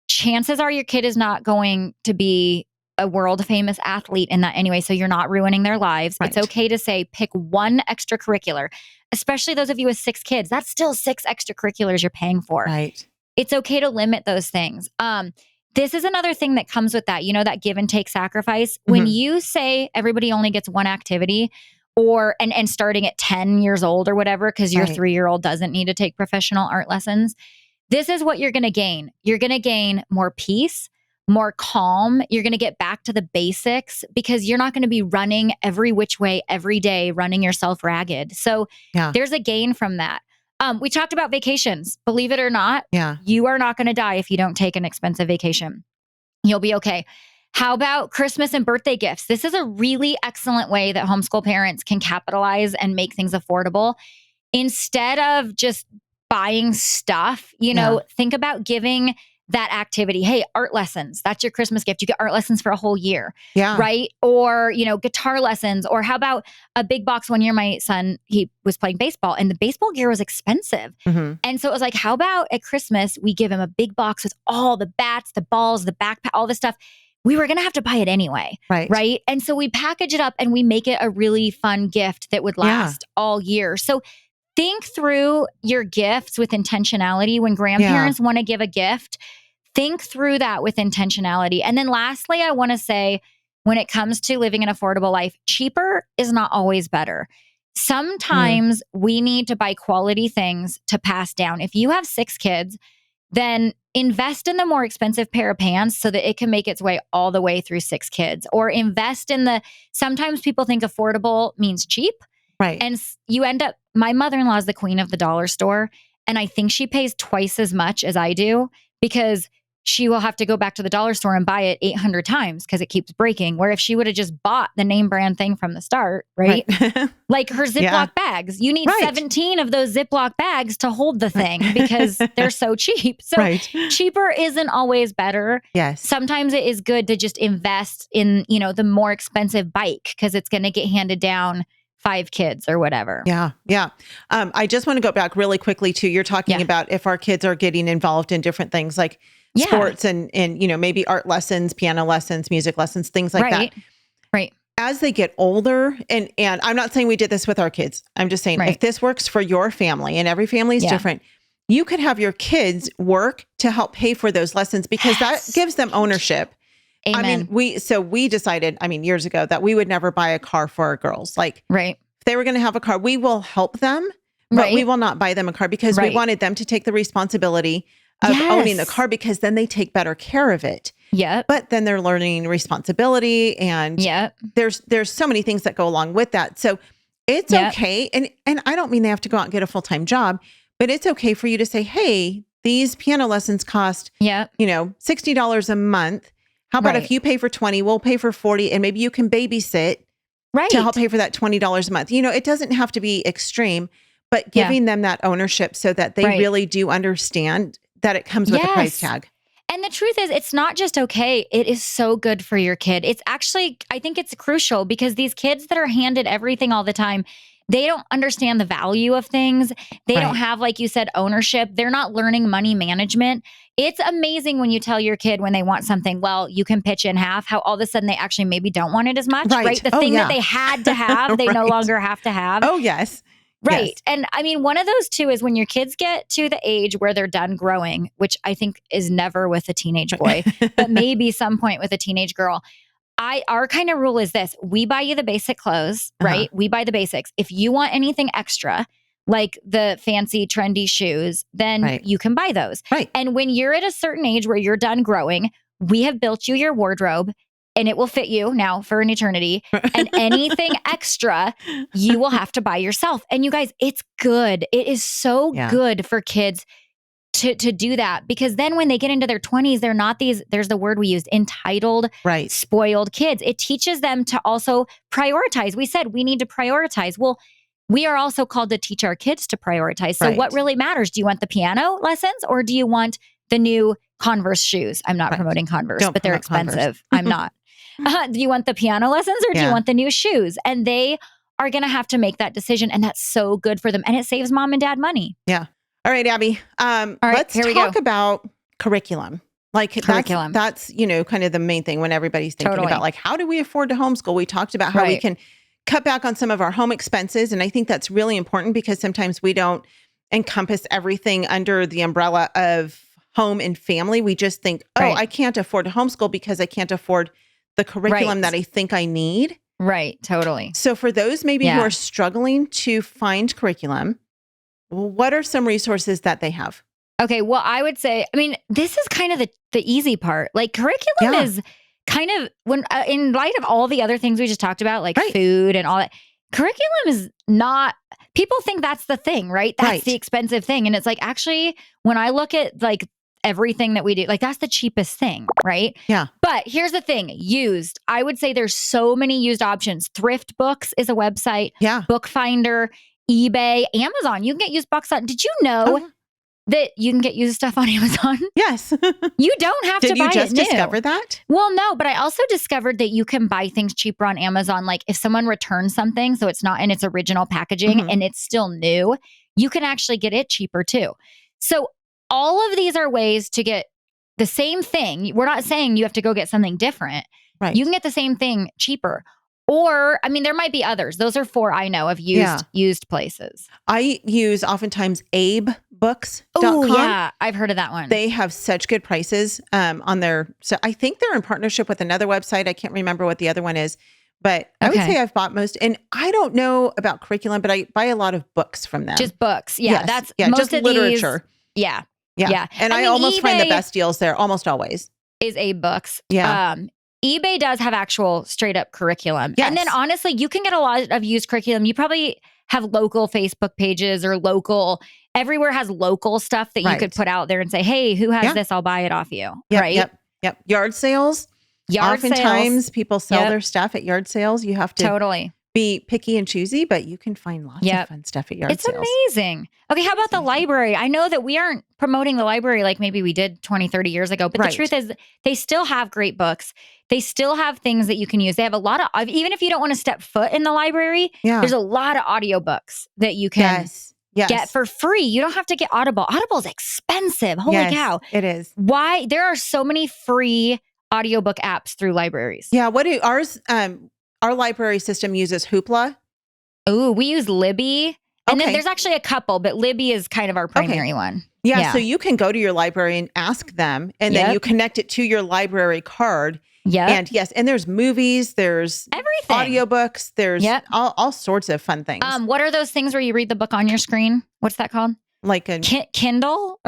Chances are your kid is not going to be a world famous athlete in that anyway, so you're not ruining their lives. It's okay to say pick one extracurricular. Especially those of you with 6 kids, that's still 6 extracurriculars you're paying for. It's okay to limit those things. This is another thing that comes with that, you know, that give and take sacrifice. When you say everybody only gets one activity, or and starting at 10 years old or whatever, because your 3-year-old doesn't need to take professional art lessons, this is what you're going to gain. You're going to gain more peace, more calm. You're going to get back to the basics because you're not going to be running every which way every day, running yourself ragged. So there's a gain from that. We talked about vacations. Believe it or not, you are not going to die if you don't take an expensive vacation. You'll be okay. How about Christmas and birthday gifts? This is a really excellent way that homeschool parents can capitalize and make things affordable. Instead of just buying stuff, think about giving that activity. Hey, art lessons. That's your Christmas gift. You get art lessons for a whole year. Right? Or, guitar lessons. Or how about a big box? One year, my son, he was playing baseball and the baseball gear was expensive. And so it was like, how about at Christmas, we give him a big box with all the bats, the balls, the backpack, all this stuff. We were going to have to buy it anyway. Right. And so we package it up and we make it a really fun gift that would last all year. So think through your gifts with intentionality. When grandparents want to give a gift, think through that with intentionality. And then lastly, I want to say, when it comes to living an affordable life, cheaper is not always better. Sometimes we need to buy quality things to pass down. If you have 6 kids, then invest in the more expensive pair of pants so that it can make its way all the way through 6 kids. Or invest in sometimes people think affordable means cheap. Right. And you end up, my mother-in-law is the queen of the dollar store. And I think she pays twice as much as I do because she will have to go back to the dollar store and buy it 800 times because it keeps breaking. Where if she would have just bought the name brand thing from the start, right? Like her Ziploc bags, you need 17 of those Ziploc bags to hold the thing because they're so cheap. So cheaper isn't always better. Yes. Sometimes it is good to just invest in, the more expensive bike because it's going to get handed down 5 kids or whatever. Yeah. I just want to go back really quickly to, you're talking about if our kids are getting involved in different things like sports and maybe art lessons, piano lessons, music lessons, things like that. Right. As they get older, and I'm not saying we did this with our kids. I'm just saying if this works for your family, and every family is different, you could have your kids work to help pay for those lessons because that gives them ownership. Amen. I mean, we decided, years ago that we would never buy a car for our girls. Like, if they were going to have a car, we will help them, but we will not buy them a car because we wanted them to take the responsibility of owning the car because then they take better care of it. But then they're learning responsibility and there's so many things that go along with that. So it's okay. And I don't mean they have to go out and get a full-time job, but it's okay for you to say, hey, these piano lessons cost, $60 a month. How about if you pay for 20, we'll pay for 40 and maybe you can babysit to help pay for that $20 a month. It doesn't have to be extreme, but giving them that ownership so that they really do understand that it comes with a price tag. And the truth is, it's not just okay. It is so good for your kid. It's actually, I think it's crucial because these kids that are handed everything all the time, they don't understand the value of things. They don't have, like you said, ownership. They're not learning money management. It's amazing when you tell your kid when they want something, well, you can pitch in half, how all of a sudden they actually maybe don't want it as much, right? The thing that they had to have, they no longer have to have. Oh, yes. Right. Yes. And one of those too is when your kids get to the age where they're done growing, which I think is never with a teenage boy, but maybe some point with a teenage girl. Our kind of rule is this: we buy you the basic clothes, right? We buy the basics. If you want anything extra, like the fancy trendy shoes, then you can buy those. Right. And when you're at a certain age where you're done growing, we have built you your wardrobe. And it will fit you now for an eternity. And anything extra, you will have to buy yourself. And you guys, it's good. It is so good for kids to do that. Because then when they get into their 20s, they're not there's the word we used, entitled, spoiled kids. It teaches them to also prioritize. We said we need to prioritize. Well, we are also called to teach our kids to prioritize. So what really matters? Do you want the piano lessons or do you want the new Converse shoes? I'm not promoting Converse, but they're expensive. I'm not. Do you want the piano lessons or do you want the new shoes? And they are going to have to make that decision. And that's so good for them. And it saves mom and dad money. Yeah. All right, Abby. Let's talk about curriculum. Like curriculum. That's kind of the main thing when everybody's thinking about like, how do we afford to homeschool? We talked about how we can cut back on some of our home expenses. And I think that's really important because sometimes we don't encompass everything under the umbrella of home and family. We just think, I can't afford to homeschool because I can't afford the curriculum that I think I need. Right. Totally. So for those maybe who are struggling to find curriculum, what are some resources that they have? Okay, well, I would say, I mean, this is kind of the easy part. Like curriculum is kind of when in light of all the other things we just talked about, like food and all that, curriculum is not, people think that's the thing, right? That's the expensive thing. And it's like, actually, when I look at like everything that we do, like that's the cheapest thing, right? Yeah. But here's the thing, used. I would say there's so many used options. Thrift Books is a website. Yeah. Bookfinder, eBay, Amazon. You can get used books on. Did you know that you can get used stuff on Amazon? Yes. You don't have to buy it new. Did you just discover that? Well, no, but I also discovered that you can buy things cheaper on Amazon. Like if someone returns something, so it's not in its original packaging and it's still new, you can actually get it cheaper too. So all of these are ways to get the same thing. We're not saying you have to go get something different. Right. You can get the same thing cheaper. Or, I mean, there might be others. Those are 4 I know of used places. I use oftentimes abebooks.com. Oh, yeah. I've heard of that one. They have such good prices on their, so I think they're in partnership with another website. I can't remember what the other one is, but I would say I've bought most, and I don't know about curriculum, but I buy a lot of books from them. Just books. Yeah. Yes. That's most just of literature. These, yeah. And I almost find the best deals there, almost always. Is books. Yeah. eBay does have actual straight up curriculum. Yes. And then honestly, you can get a lot of used curriculum. You probably have local Facebook pages or everywhere has local stuff that you could put out there and say, hey, who has this? I'll buy it off you. Yep. Yard sales. Oftentimes people sell their stuff at yard sales. You have to be picky and choosy, but you can find lots of fun stuff at yard sales. It's amazing. Okay, how about the library? I know that we aren't promoting the library like maybe we did 20, 30 years ago, but the truth is they still have great books. They still have things that you can use. They have a lot of, even if you don't want to step foot in the library, there's a lot of audiobooks that you can get for free. You don't have to get Audible. Audible is expensive. Holy cow. It is. Why? There are so many free audiobook apps through libraries. Yeah. What do our library system uses Hoopla. Oh, we use Libby. And then there's actually a couple, but Libby is kind of our primary one. Yeah. So you can go to your library and ask them, and then you connect it to your library card. Yeah. And and there's movies, there's everything, audiobooks, there's all sorts of fun things. What are those things where you read the book on your screen? What's that called? Like a Kindle?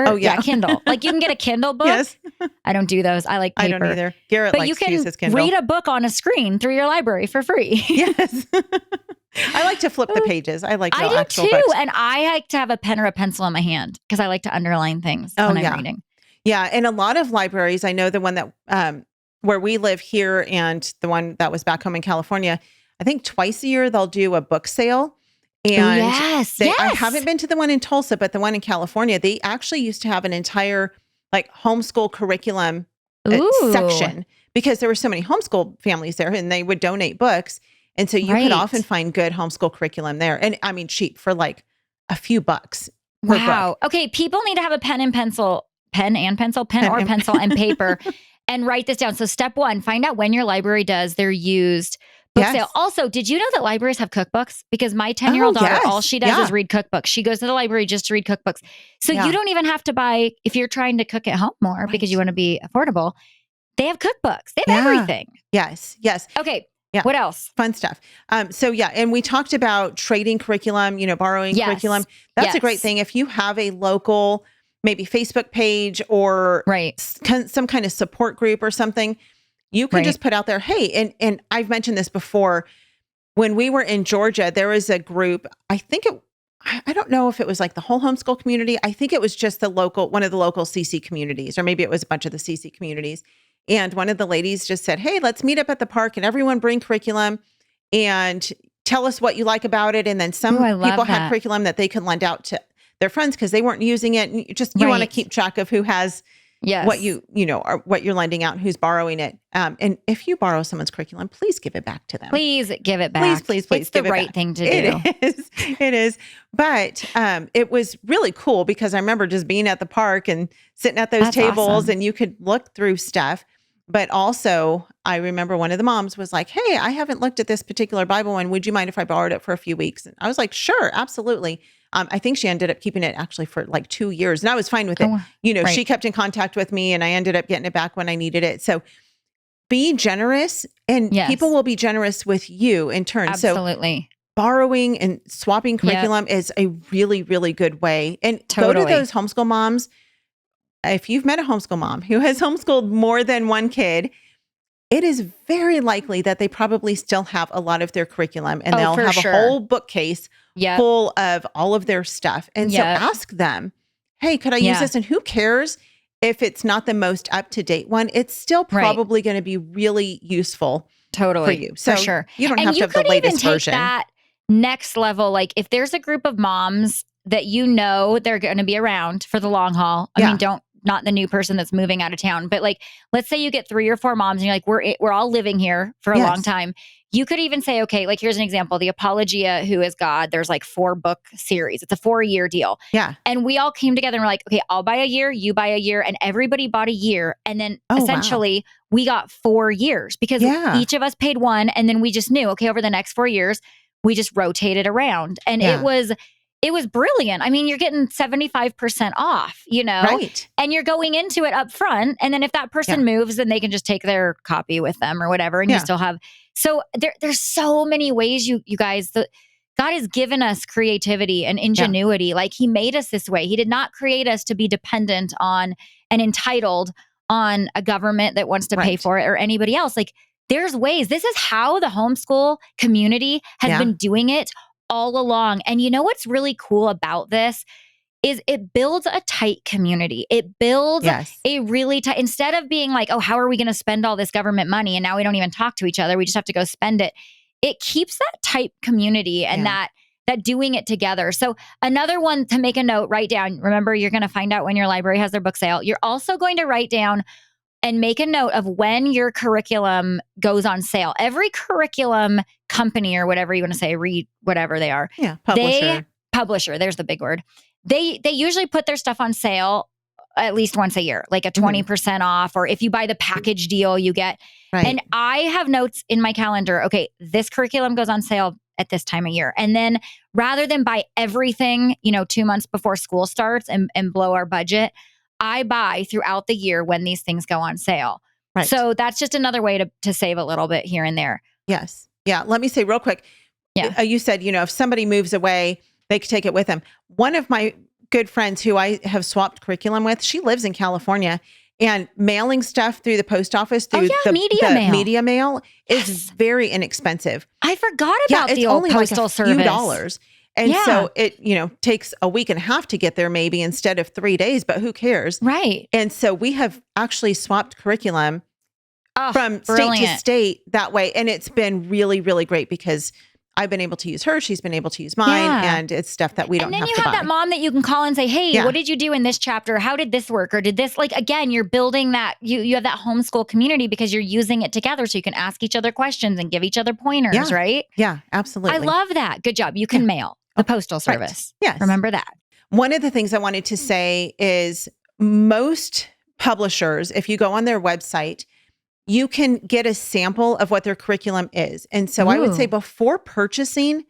Kindle. Like you can get a Kindle book. Yes. I don't do those. I like paper. I don't either. Garrett likes to use his Kindle. Read a book on a screen through your library for free. Yes. I like to flip the pages. I like I actual do too. books. And I like to have a pen or a pencil in my hand because I like to underline things when I'm reading. Yeah. And a lot of libraries, I know the one that where we live here and the one that was back home in California, I think twice a year they'll do a book sale. And I haven't been to the one in Tulsa, but the one in California, they actually used to have an entire like homeschool curriculum section because there were so many homeschool families there and they would donate books. And so you could often find good homeschool curriculum there. And I mean, cheap for like a few bucks. Wow. Okay. People need to have a pen and pencil and paper and write this down. So step 1, find out when your library does their used book sale. Also, did you know that libraries have cookbooks? Because my 10-year-old daughter, all she does is read cookbooks. She goes to the library just to read cookbooks. So you don't even have to buy, if you're trying to cook at home more because you want to be affordable, they have cookbooks. They have everything. Yes. Okay. Yeah. What else? Fun stuff. And we talked about trading curriculum, borrowing curriculum. That's a great thing. If you have a local, maybe Facebook page or some kind of support group or something, you can just put out there, hey, and I've mentioned this before, when we were in Georgia, there was a group, I don't know if it was like the whole homeschool community. I think it was just one of the local CC communities, or maybe it was a bunch of the CC communities. And one of the ladies just said, hey, let's meet up at the park and everyone bring curriculum and tell us what you like about it. And then some people had curriculum that they could lend out to their friends because they weren't using it. And you want to keep track of who has what or what you're lending out and who's borrowing it. And if you borrow someone's curriculum, please give it back to them. Please give it back. Please it's give the it right back. thing to do. It is. But it was really cool because I remember just being at the park and sitting at those tables and you could look through stuff. But also, I remember one of the moms was like, hey, I haven't looked at this particular Bible one. Would you mind if I borrowed it for a few weeks? And I was like, sure, absolutely. I think she ended up keeping it actually for like 2 years. And I was fine with it. She kept in contact with me and I ended up getting it back when I needed it. So be generous and people will be generous with you in turn. Absolutely. So borrowing and swapping curriculum is a really, really good way. And go to those homeschool moms if you've met a homeschool mom who has homeschooled more than one kid, it is very likely that they probably still have a lot of their curriculum and they'll have a whole bookcase full of all of their stuff. And so ask them, hey, could I use this? And who cares if it's not the most up-to-date one? It's still probably going to be really useful for you. So for sure. You don't have to have the latest version. That next level, like if there's a group of moms that you know they're going to be around for the long haul. I mean, not the new person that's moving out of town, but like, let's say you get 3 or 4 moms and you're like, we're all living here for a long time. You could even say, okay, like here's an example, the Apologia, Who is God? There's like 4-book series. It's a 4-year deal. Yeah. And we all came together and we're like, okay, I'll buy a year, you buy a year, and everybody bought a year. And then essentially we got 4 years because each of us paid one. And then we just knew, okay, over the next 4 years, we just rotated around. And it was brilliant. I mean, you're getting 75% off, you know, and you're going into it up front. And then if that person moves, then they can just take their copy with them or whatever. And you still have, so there's so many ways you guys, God has given us creativity and ingenuity. Like he made us this way. He did not create us to be dependent on and entitled on a government that wants to pay for it or anybody else. Like there's ways. This is how the homeschool community has been doing it all along. And you know what's really cool about this is it builds a tight community. It builds a really tight, instead of being like, oh, how are we going to spend all this government money? And now we don't even talk to each other. We just have to go spend it. It keeps that tight community and that doing it together. So another one to make a note, write down, remember, you're going to find out when your library has their book sale. You're also going to write down and make a note of when your curriculum goes on sale. Every curriculum company or whatever you want to say, read whatever they are. Yeah, publisher. There's the big word. They usually put their stuff on sale at least once a year, like a 20% off, or if you buy the package deal, you get. And I have notes in my calendar. Okay, this curriculum goes on sale at this time of year. And then rather than buy everything, 2 months before school starts and blow our budget, I buy throughout the year when these things go on sale. So that's just another way to save a little bit here and there. Yes. Yeah. Let me say real quick. You said, if somebody moves away, they could take it with them. One of my good friends who I have swapped curriculum with, she lives in California, and mailing stuff through the post office through the media mail is very inexpensive. I forgot about the old postal service. Few dollars. And so it, takes a week and a half to get there maybe instead of 3 days, but who cares? Right. And so we have actually swapped curriculum from state to state that way. And it's been really, really great because I've been able to use her. She's been able to use mine. And it's stuff that we don't have to buy. And then you have that mom that you can call and say, hey, what did you do in this chapter? How did this work? Or did this, like, again, you're building that, you have that homeschool community because you're using it together. So you can ask each other questions and give each other pointers, right? Yeah, absolutely. I love that. Good job. You can mail the postal service. Yes. Remember that. One of the things I wanted to say is most publishers, if you go on their website, you can get a sample of what their curriculum is. And so I would say before purchasing,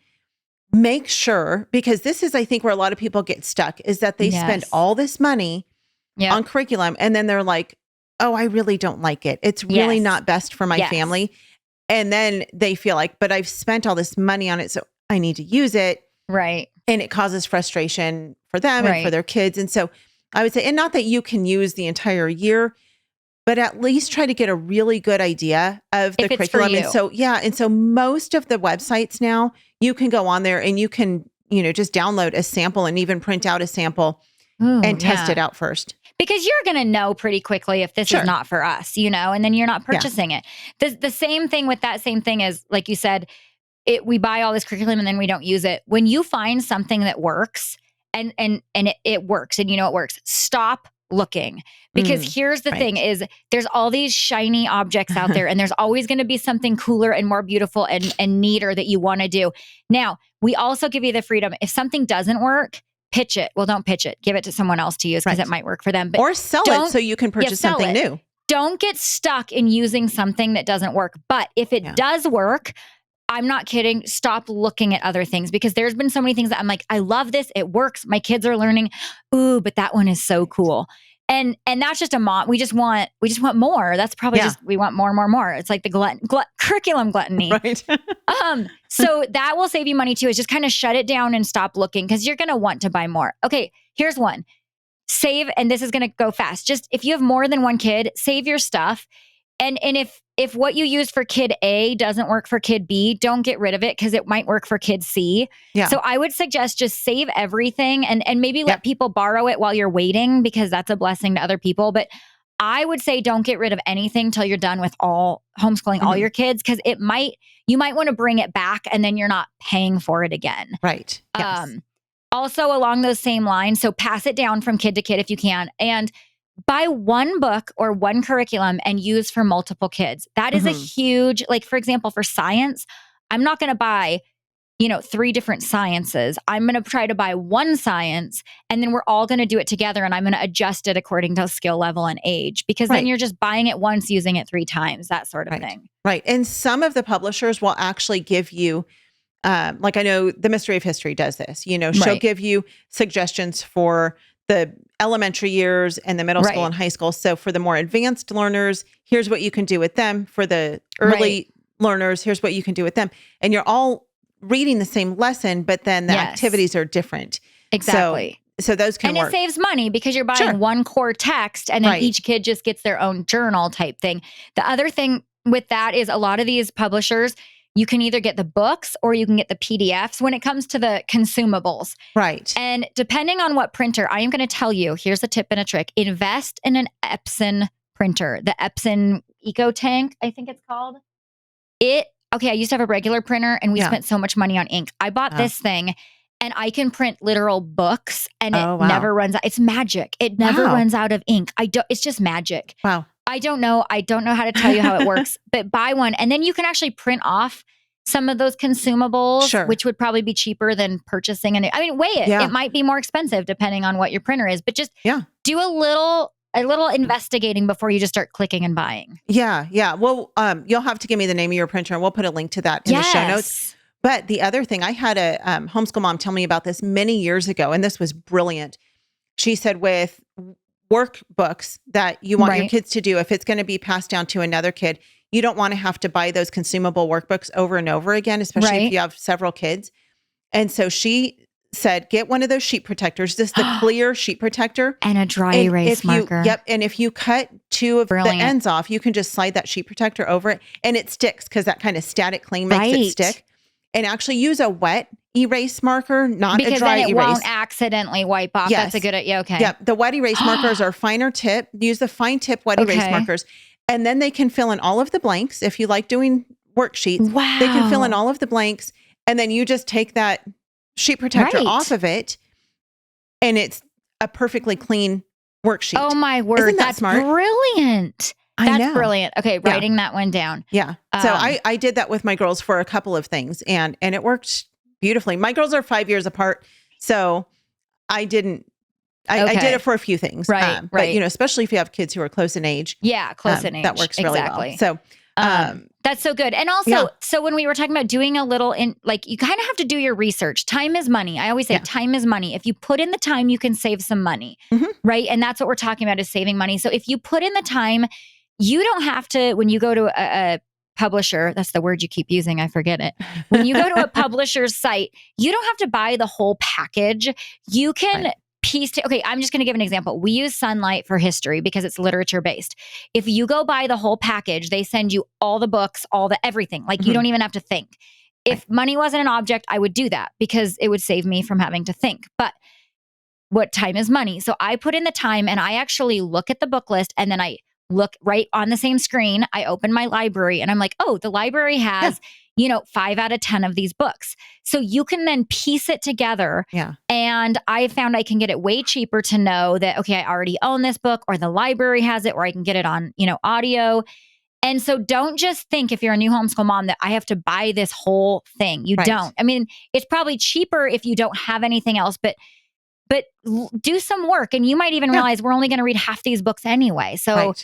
make sure, because this is, I think, where a lot of people get stuck, is that they spend all this money on curriculum. And then they're like, oh, I really don't like it. It's really not best for my family. And then they feel like, but I've spent all this money on it, so I need to use it. Right. And it causes frustration for them and for their kids. And so I would say, and not that you can use the entire year, but at least try to get a really good idea of the curriculum. And so, and so most of the websites now, you can go on there and you can, just download a sample and even print out a sample and test it out first. Because you're going to know pretty quickly if this is not for us, and then you're not purchasing it. The same thing with that same thing is, like you said, we buy all this curriculum and then we don't use it. When you find something that works and it works and it works, stop looking. Because here's the thing is there's all these shiny objects out there and there's always going to be something cooler and more beautiful and neater that you want to do. Now, we also give you the freedom. If something doesn't work, pitch it. Well, don't pitch it. Give it to someone else to use because it might work for them. But or sell it so you can purchase something new. Don't get stuck in using something that doesn't work. But if it does work, I'm not kidding. Stop looking at other things because there's been so many things that I'm like, I love this. It works. My kids are learning. Ooh, but that one is so cool. And that's just we just want more. That's probably just, we want more. It's like the curriculum gluttony. Right. So that will save you money too, is just kind of shut it down and stop looking because you're going to want to buy more. Okay. Here's one. save, and this is going to go fast. Just if you have more than one kid, save your stuff. And if what you use for kid A doesn't work for kid B, don't get rid of it because it might work for kid C. Yeah. So I would suggest just save everything and maybe let people borrow it while you're waiting, because that's a blessing to other people. But I would say don't get rid of anything till you're done with all homeschooling all your kids, because you might want to bring it back and then you're not paying for it again. Right. Yes. Also along those same lines, so pass it down from kid to kid if you can, and buy one book or one curriculum and use for multiple kids. That is a huge, like, for example, for science, I'm not going to buy 3 different sciences. I'm going to try to buy one science, and then we're all going to do it together, and I'm going to adjust it according to skill level and age, because then you're just buying it once, using it 3 times, that sort of thing. Right. And some of the publishers will actually give you, like I know the Mystery of History does this, she'll give you suggestions for the elementary years and the middle school and high school. So for the more advanced learners, here's what you can do with them. For the early learners, here's what you can do with them. And you're all reading the same lesson, but then the activities are different. Exactly. So those can work. And it saves money because you're buying one core text, and then each kid just gets their own journal type thing. The other thing with that is a lot of these publishers, you can either get the books or you can get the PDFs when it comes to the consumables. Right. And depending on what printer, I am going to tell you, here's a tip and a trick. Invest in an Epson printer, the Epson EcoTank, I think it's called. I used to have a regular printer and we spent so much money on ink. I bought this thing and I can print literal books and it never runs out. It's magic. It never runs out of ink. It's just magic. Wow. I don't know how to tell you how it works, but buy one. And then you can actually print off some of those consumables, which would probably be cheaper than purchasing weigh it. Yeah. It might be more expensive depending on what your printer is, but just do a little investigating before you just start clicking and buying. Yeah. Yeah. Well, you'll have to give me the name of your printer and we'll put a link to that in the show notes. But the other thing, I had a homeschool mom tell me about this many years ago, and this was brilliant. She said with workbooks that you want your kids to do, if it's going to be passed down to another kid, you don't want to have to buy those consumable workbooks over and over again, especially if you have several kids. And so she said, get one of those sheet protectors, just the clear sheet protector. And a dry erase marker. And if you cut 2 of the ends off, you can just slide that sheet protector over it and it sticks because that kind of static cling makes it stick. And actually use a wet erase marker, not a dry erase. Because then it won't accidentally wipe off. That's a good idea. Okay. Yep. The wet erase markers are finer tip. Use the fine tip wet erase markers. And then they can fill in all of the blanks. If you like doing worksheets, they can fill in all of the blanks. And then you just take that sheet protector off of it. And it's a perfectly clean worksheet. Oh my word. Isn't that That's smart? Brilliant. That's brilliant. Okay, writing that one down. Yeah. So I did that with my girls for a couple of things and it worked beautifully. My girls are 5 years apart. So I did it for a few things. Right. But, especially if you have kids who are close in age. Yeah, close in age. That works really well. So that's so good. And also, so when we were talking about doing a little you kind of have to do your research. Time is money. I always say time is money. If you put in the time, you can save some money. Right. And that's what we're talking about is saving money. So if you put in the time, you don't have to, when you go to a publisher, that's the word you keep using, I forget it. When you go to a publisher's site, you don't have to buy the whole package. You can I'm just going to give an example. We use Sunlight for history because it's literature based. If you go buy the whole package, they send you all the books, everything. You don't even have to think. If money wasn't an object, I would do that because it would save me from having to think. But what time is money? So I put in the time and I actually look at the book list and then I look right on the same screen. I open my library and I'm like, oh, the library has, 5 out of 10 of these books. So you can then piece it together. Yeah. And I found I can get it way cheaper to know that, okay, I already own this book or the library has it or I can get it on, audio. And so don't just think if you're a new homeschool mom that I have to buy this whole thing. You don't. I mean, it's probably cheaper if you don't have anything else, but do some work and you might even realize we're only going to read half these books anyway. So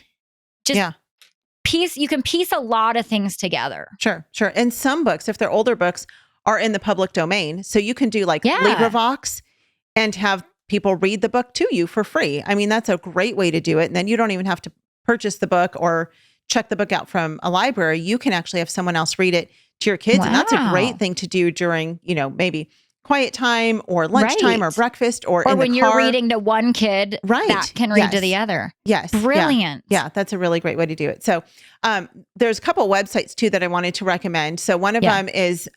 you can piece a lot of things together. Sure. And some books, if they're older books, are in the public domain. So you can do LibriVox and have people read the book to you for free. I mean, that's a great way to do it. And then you don't even have to purchase the book or check the book out from a library. You can actually have someone else read it to your kids. And that's a great thing to do during, maybe quiet time or lunchtime or breakfast or in when the you're car. reading to one kid, that can read to the other. Yes. Brilliant. Yeah, that's a really great way to do it. So there's a couple websites too that I wanted to recommend. So one of them is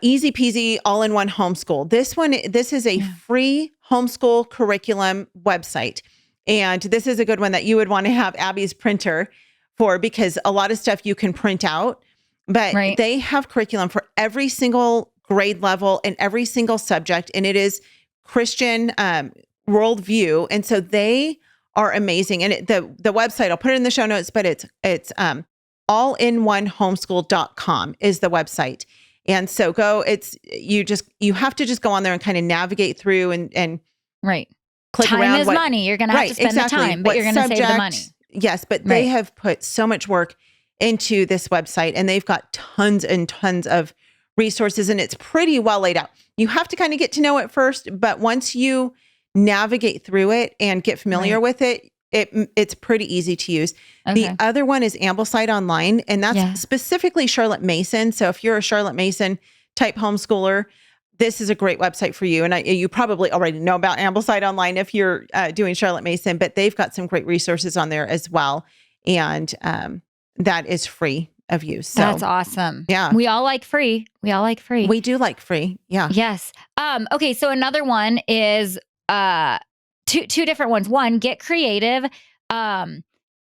Easy Peasy All-in-One Homeschool. This is a free homeschool curriculum website. And this is a good one that you would want to have Abby's printer for, because a lot of stuff you can print out, but they have curriculum for every single grade level and every single subject. And it is Christian worldview. And so they are amazing. And the website, I'll put it in the show notes, but it's allinonehomeschool.com is the website. And so you have to just go on there and kind of navigate through and click time around. Time is money. You're going to have to spend the time, but you're going to save the money. Yes, but they have put so much work into this website, and they've got tons and tons of resources, and it's pretty well laid out. You have to kind of get to know it first, but once you navigate through it and get familiar with it, it's pretty easy to use. Okay. The other one is Ambleside Online, and that's specifically Charlotte Mason. So if you're a Charlotte Mason type homeschooler, this is a great website for you. And you probably already know about Ambleside Online if you're doing Charlotte Mason, but they've got some great resources on there as well. And that is free of use. So that's awesome. Yeah. We all like free. We do like free. Yeah. Yes. Okay. So another one is two different ones. One, get creative.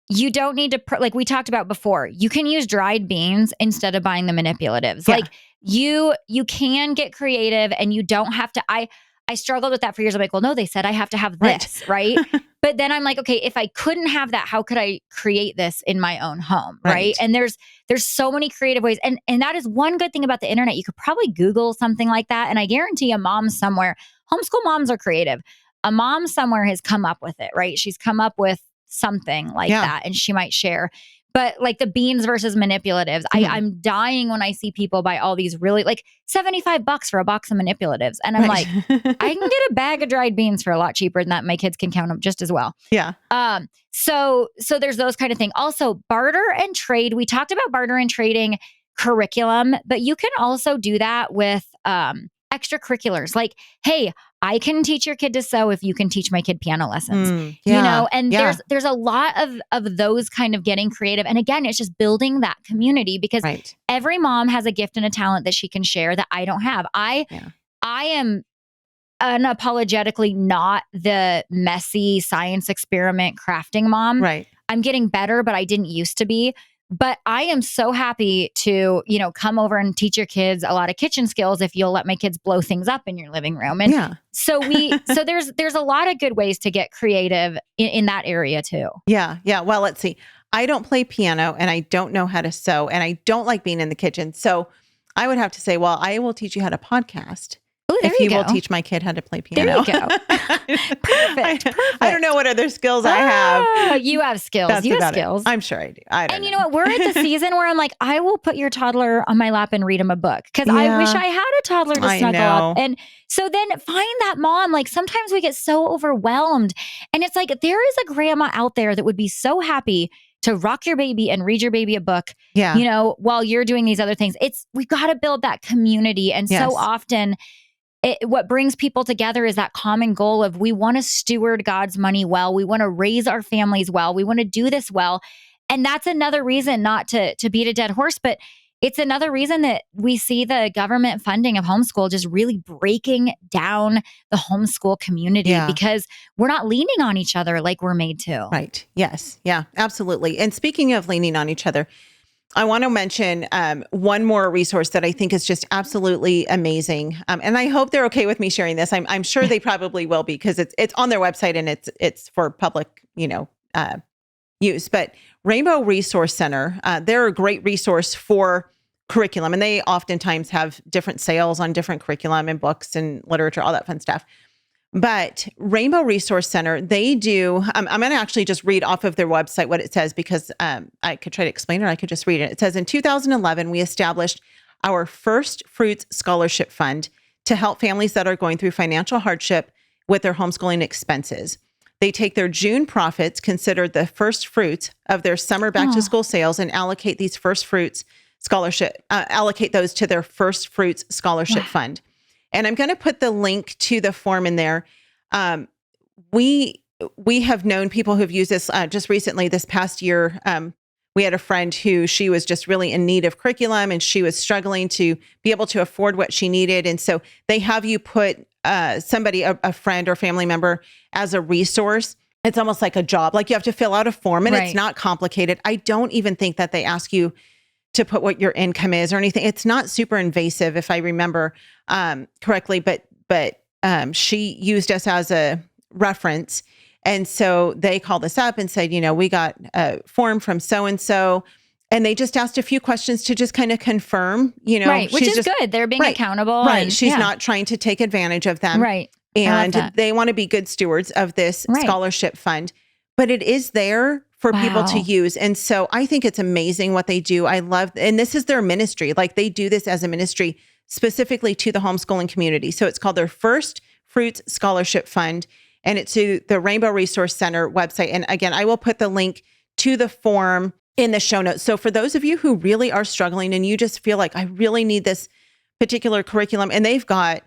You don't need to, like we talked about before, you can use dried beans instead of buying the manipulatives. Yeah. Like you can get creative, and you don't have to, I struggled with that for years. I'm like, well, no, they said I have to have this, right? But then I'm like, okay, if I couldn't have that, how could I create this in my own home, right? And there's so many creative ways. And that is one good thing about the internet. You could probably Google something like that. And I guarantee a mom somewhere, homeschool moms are creative. A mom somewhere has come up with it, right? She's come up with something like that, and she might share. But like the beans versus manipulatives, I'm dying when I see people buy all these really like $75 for a box of manipulatives. And I'm like, I can get a bag of dried beans for a lot cheaper than that. My kids can count them just as well. Yeah. So there's those kind of things. Also, barter and trade. We talked about barter and trading curriculum, but you can also do that with extracurriculars. Like, hey, I can teach your kid to sew if you can teach my kid piano lessons, you know, and there's a lot of those kind of getting creative. And again, it's just building that community, because every mom has a gift and a talent that she can share that I don't have. I am unapologetically not the messy science experiment crafting mom. Right. I'm getting better, but I didn't used to be. But I am so happy to, come over and teach your kids a lot of kitchen skills if you'll let my kids blow things up in your living room. And so there's a lot of good ways to get creative in that area too. Yeah. Yeah. Well, let's see. I don't play piano, and I don't know how to sew, and I don't like being in the kitchen. So I would have to say, well, I will teach you how to podcast. Ooh, if you will teach my kid how to play piano. There you go. Perfect. I don't know what other skills I have. You have skills. That's you have skills. I'm sure I do. I don't know. You know what? We're at the season where I'm like, I will put your toddler on my lap and read him a book, because I wish I had a toddler to snuggle up. And so then find that mom. Like sometimes we get so overwhelmed, and it's like there is a grandma out there that would be so happy to rock your baby and read your baby a book, while you're doing these other things. We've got to build that community. And so often what brings people together is that common goal of we want to steward God's money well. We want to raise our families well. We want to do this well. And that's another reason, not to beat a dead horse, but it's another reason that we see the government funding of homeschool just really breaking down the homeschool community, because we're not leaning on each other like we're made to. Right. Yes. Yeah, absolutely. And speaking of leaning on each other, I want to mention one more resource that I think is just absolutely amazing. And I hope they're okay with me sharing this. I'm sure they probably will be, because it's on their website and it's for public, use. But Rainbow Resource Center, they're a great resource for curriculum. And they oftentimes have different sales on different curriculum and books and literature, all that fun stuff. But Rainbow Resource Center, they do, I'm going to actually just read off of their website what it says, because I could try to explain it, or I could just read it. It says, in 2011, we established our First Fruits Scholarship Fund to help families that are going through financial hardship with their homeschooling expenses. They take their June profits, considered the first fruits of their summer back to school sales, and allocate these first fruits allocate those to their First Fruits Scholarship Fund. And I'm going to put the link to the form in there. We have known people who've used this just recently, this past year. We had a friend who she was just really in need of curriculum and she was struggling to be able to afford what she needed. And so they have you put somebody, a friend or family member, as a resource. It's almost like a job. Like you have to fill out a form and Right. it's not complicated. I don't even think that they ask you to put what your income is or anything. It's not super invasive, if I remember correctly, but she used us as a reference. And so they called us up and said, we got a form from so-and-so, and they just asked a few questions to just kind of confirm, Right, which she's is just good. They're being right, accountable. right. And, She's yeah. not trying to take advantage of them. Right. And that. they want to be good stewards of this Right. scholarship fund, but it is there for people to Wow. use. And so I think it's amazing what they do. I love, and this is their ministry. Like they do this as a ministry specifically to the homeschooling community. So it's called their First Fruits Scholarship Fund, and it's to the Rainbow Resource Center website. And again, I will put the link to the form in the show notes. So for those of you who really are struggling and you just feel like I really need this particular curriculum, and they've got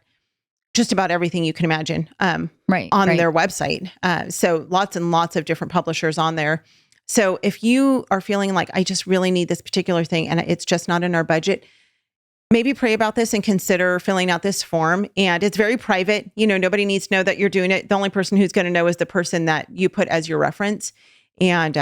just about everything you can imagine Right. on right. their website. So lots and lots of different publishers on there. So if you are feeling like I just really need this particular thing and it's just not in our budget, maybe pray about this and consider filling out this form. And it's very private. Nobody needs to know that you're doing it. The only person who's going to know is the person that you put as your reference. And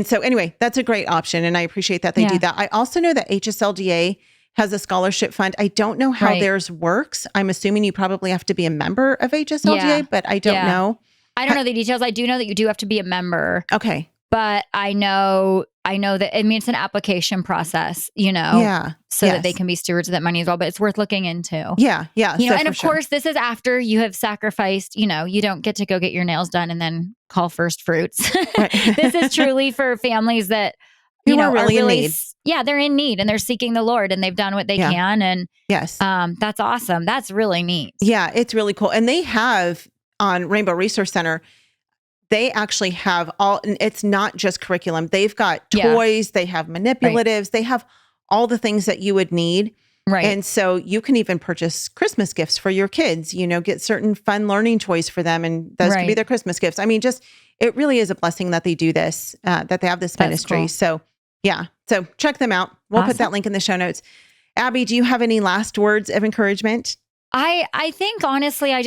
so anyway, that's a great option. And I appreciate that they do that. I also know that HSLDA has a scholarship fund. I don't know how Right. theirs works. I'm assuming you probably have to be a member of HSLDA, Yeah. but I don't Yeah. know. I don't know the details. I do know that you do have to be a member, Okay. but I know that, it's an application process, Yeah. so Yes. that they can be stewards of that money as well, but it's worth looking into. Yeah. Yeah. And for of sure. course, this is after you have sacrificed, you don't get to go get your nails done and then call First Fruits. Right. This is truly for families that, Who are really in need. Yeah, they're in need and they're seeking the Lord and they've done what they Yeah. can. And Yes. that's awesome. That's really neat. Yeah, it's really cool. And they have on Rainbow Resource Center, they actually have and it's not just curriculum. They've got Yeah. toys, they have manipulatives, they have all the things that you would need. Right. And so you can even purchase Christmas gifts for your kids, get certain fun learning toys for them. And those could be Right. their Christmas gifts. I mean, it really is a blessing that they do this, that they have this That's ministry. cool. So yeah, so check them out. We'll put Awesome. that link in the show notes. Abby, do you have any last words of encouragement? I think honestly, I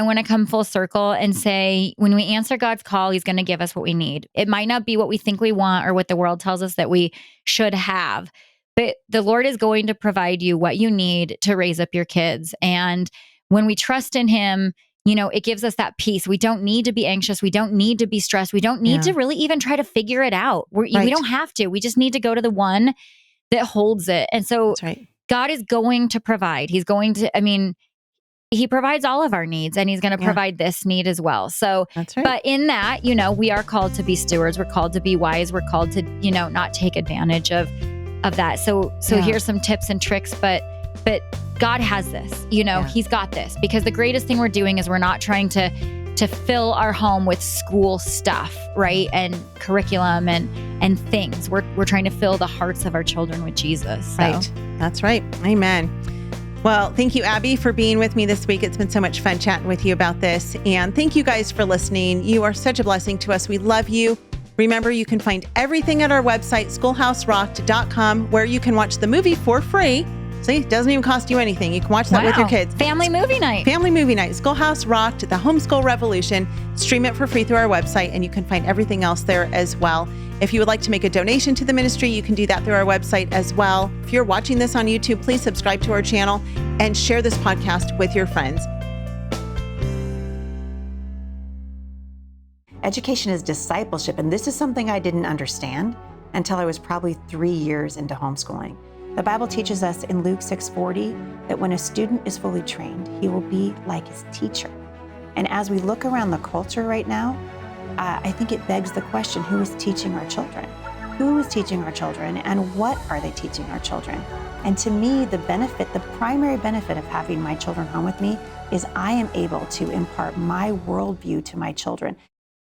want to come full circle and say, when we answer God's call, He's going to give us what we need. It might not be what we think we want or what the world tells us that we should have, but the Lord is going to provide you what you need to raise up your kids. And when we trust in Him, it gives us that peace. We don't need to be anxious. We don't need to be stressed. We don't need to really even try to figure it out. We don't have to. We just need to go to the one that holds it. And so That's right. God is going to provide. He's going to, He provides all of our needs and He's going to provide this need as well. So, That's right. but in that, we are called to be stewards. We're called to be wise. We're called to, not take advantage of that. So here's some tips and tricks, but God has this, He's got this, because the greatest thing we're doing is we're not trying to fill our home with school stuff, right? And curriculum and things. We're trying to fill the hearts of our children with Jesus. So. Right. That's right. Amen. Well, thank you, Abby, for being with me this week. It's been so much fun chatting with you about this. And thank you guys for listening. You are such a blessing to us. We love you. Remember, you can find everything at our website, schoolhouserocked.com, where you can watch the movie for free. See, it doesn't even cost you anything. You can watch that with your kids. Family movie night. Family movie night, Schoolhouse Rocked, the Homeschool Revolution. Stream it for free through our website, and you can find everything else there as well. If you would like to make a donation to the ministry, you can do that through our website as well. If you're watching this on YouTube, please subscribe to our channel and share this podcast with your friends. Education is discipleship, and this is something I didn't understand until I was probably 3 years into homeschooling. The Bible teaches us in Luke 6:40 that when a student is fully trained, he will be like his teacher. And as we look around the culture right now, I think it begs the question, who is teaching our children? Who is teaching our children, and what are they teaching our children? And to me, the primary benefit of having my children home with me is I am able to impart my worldview to my children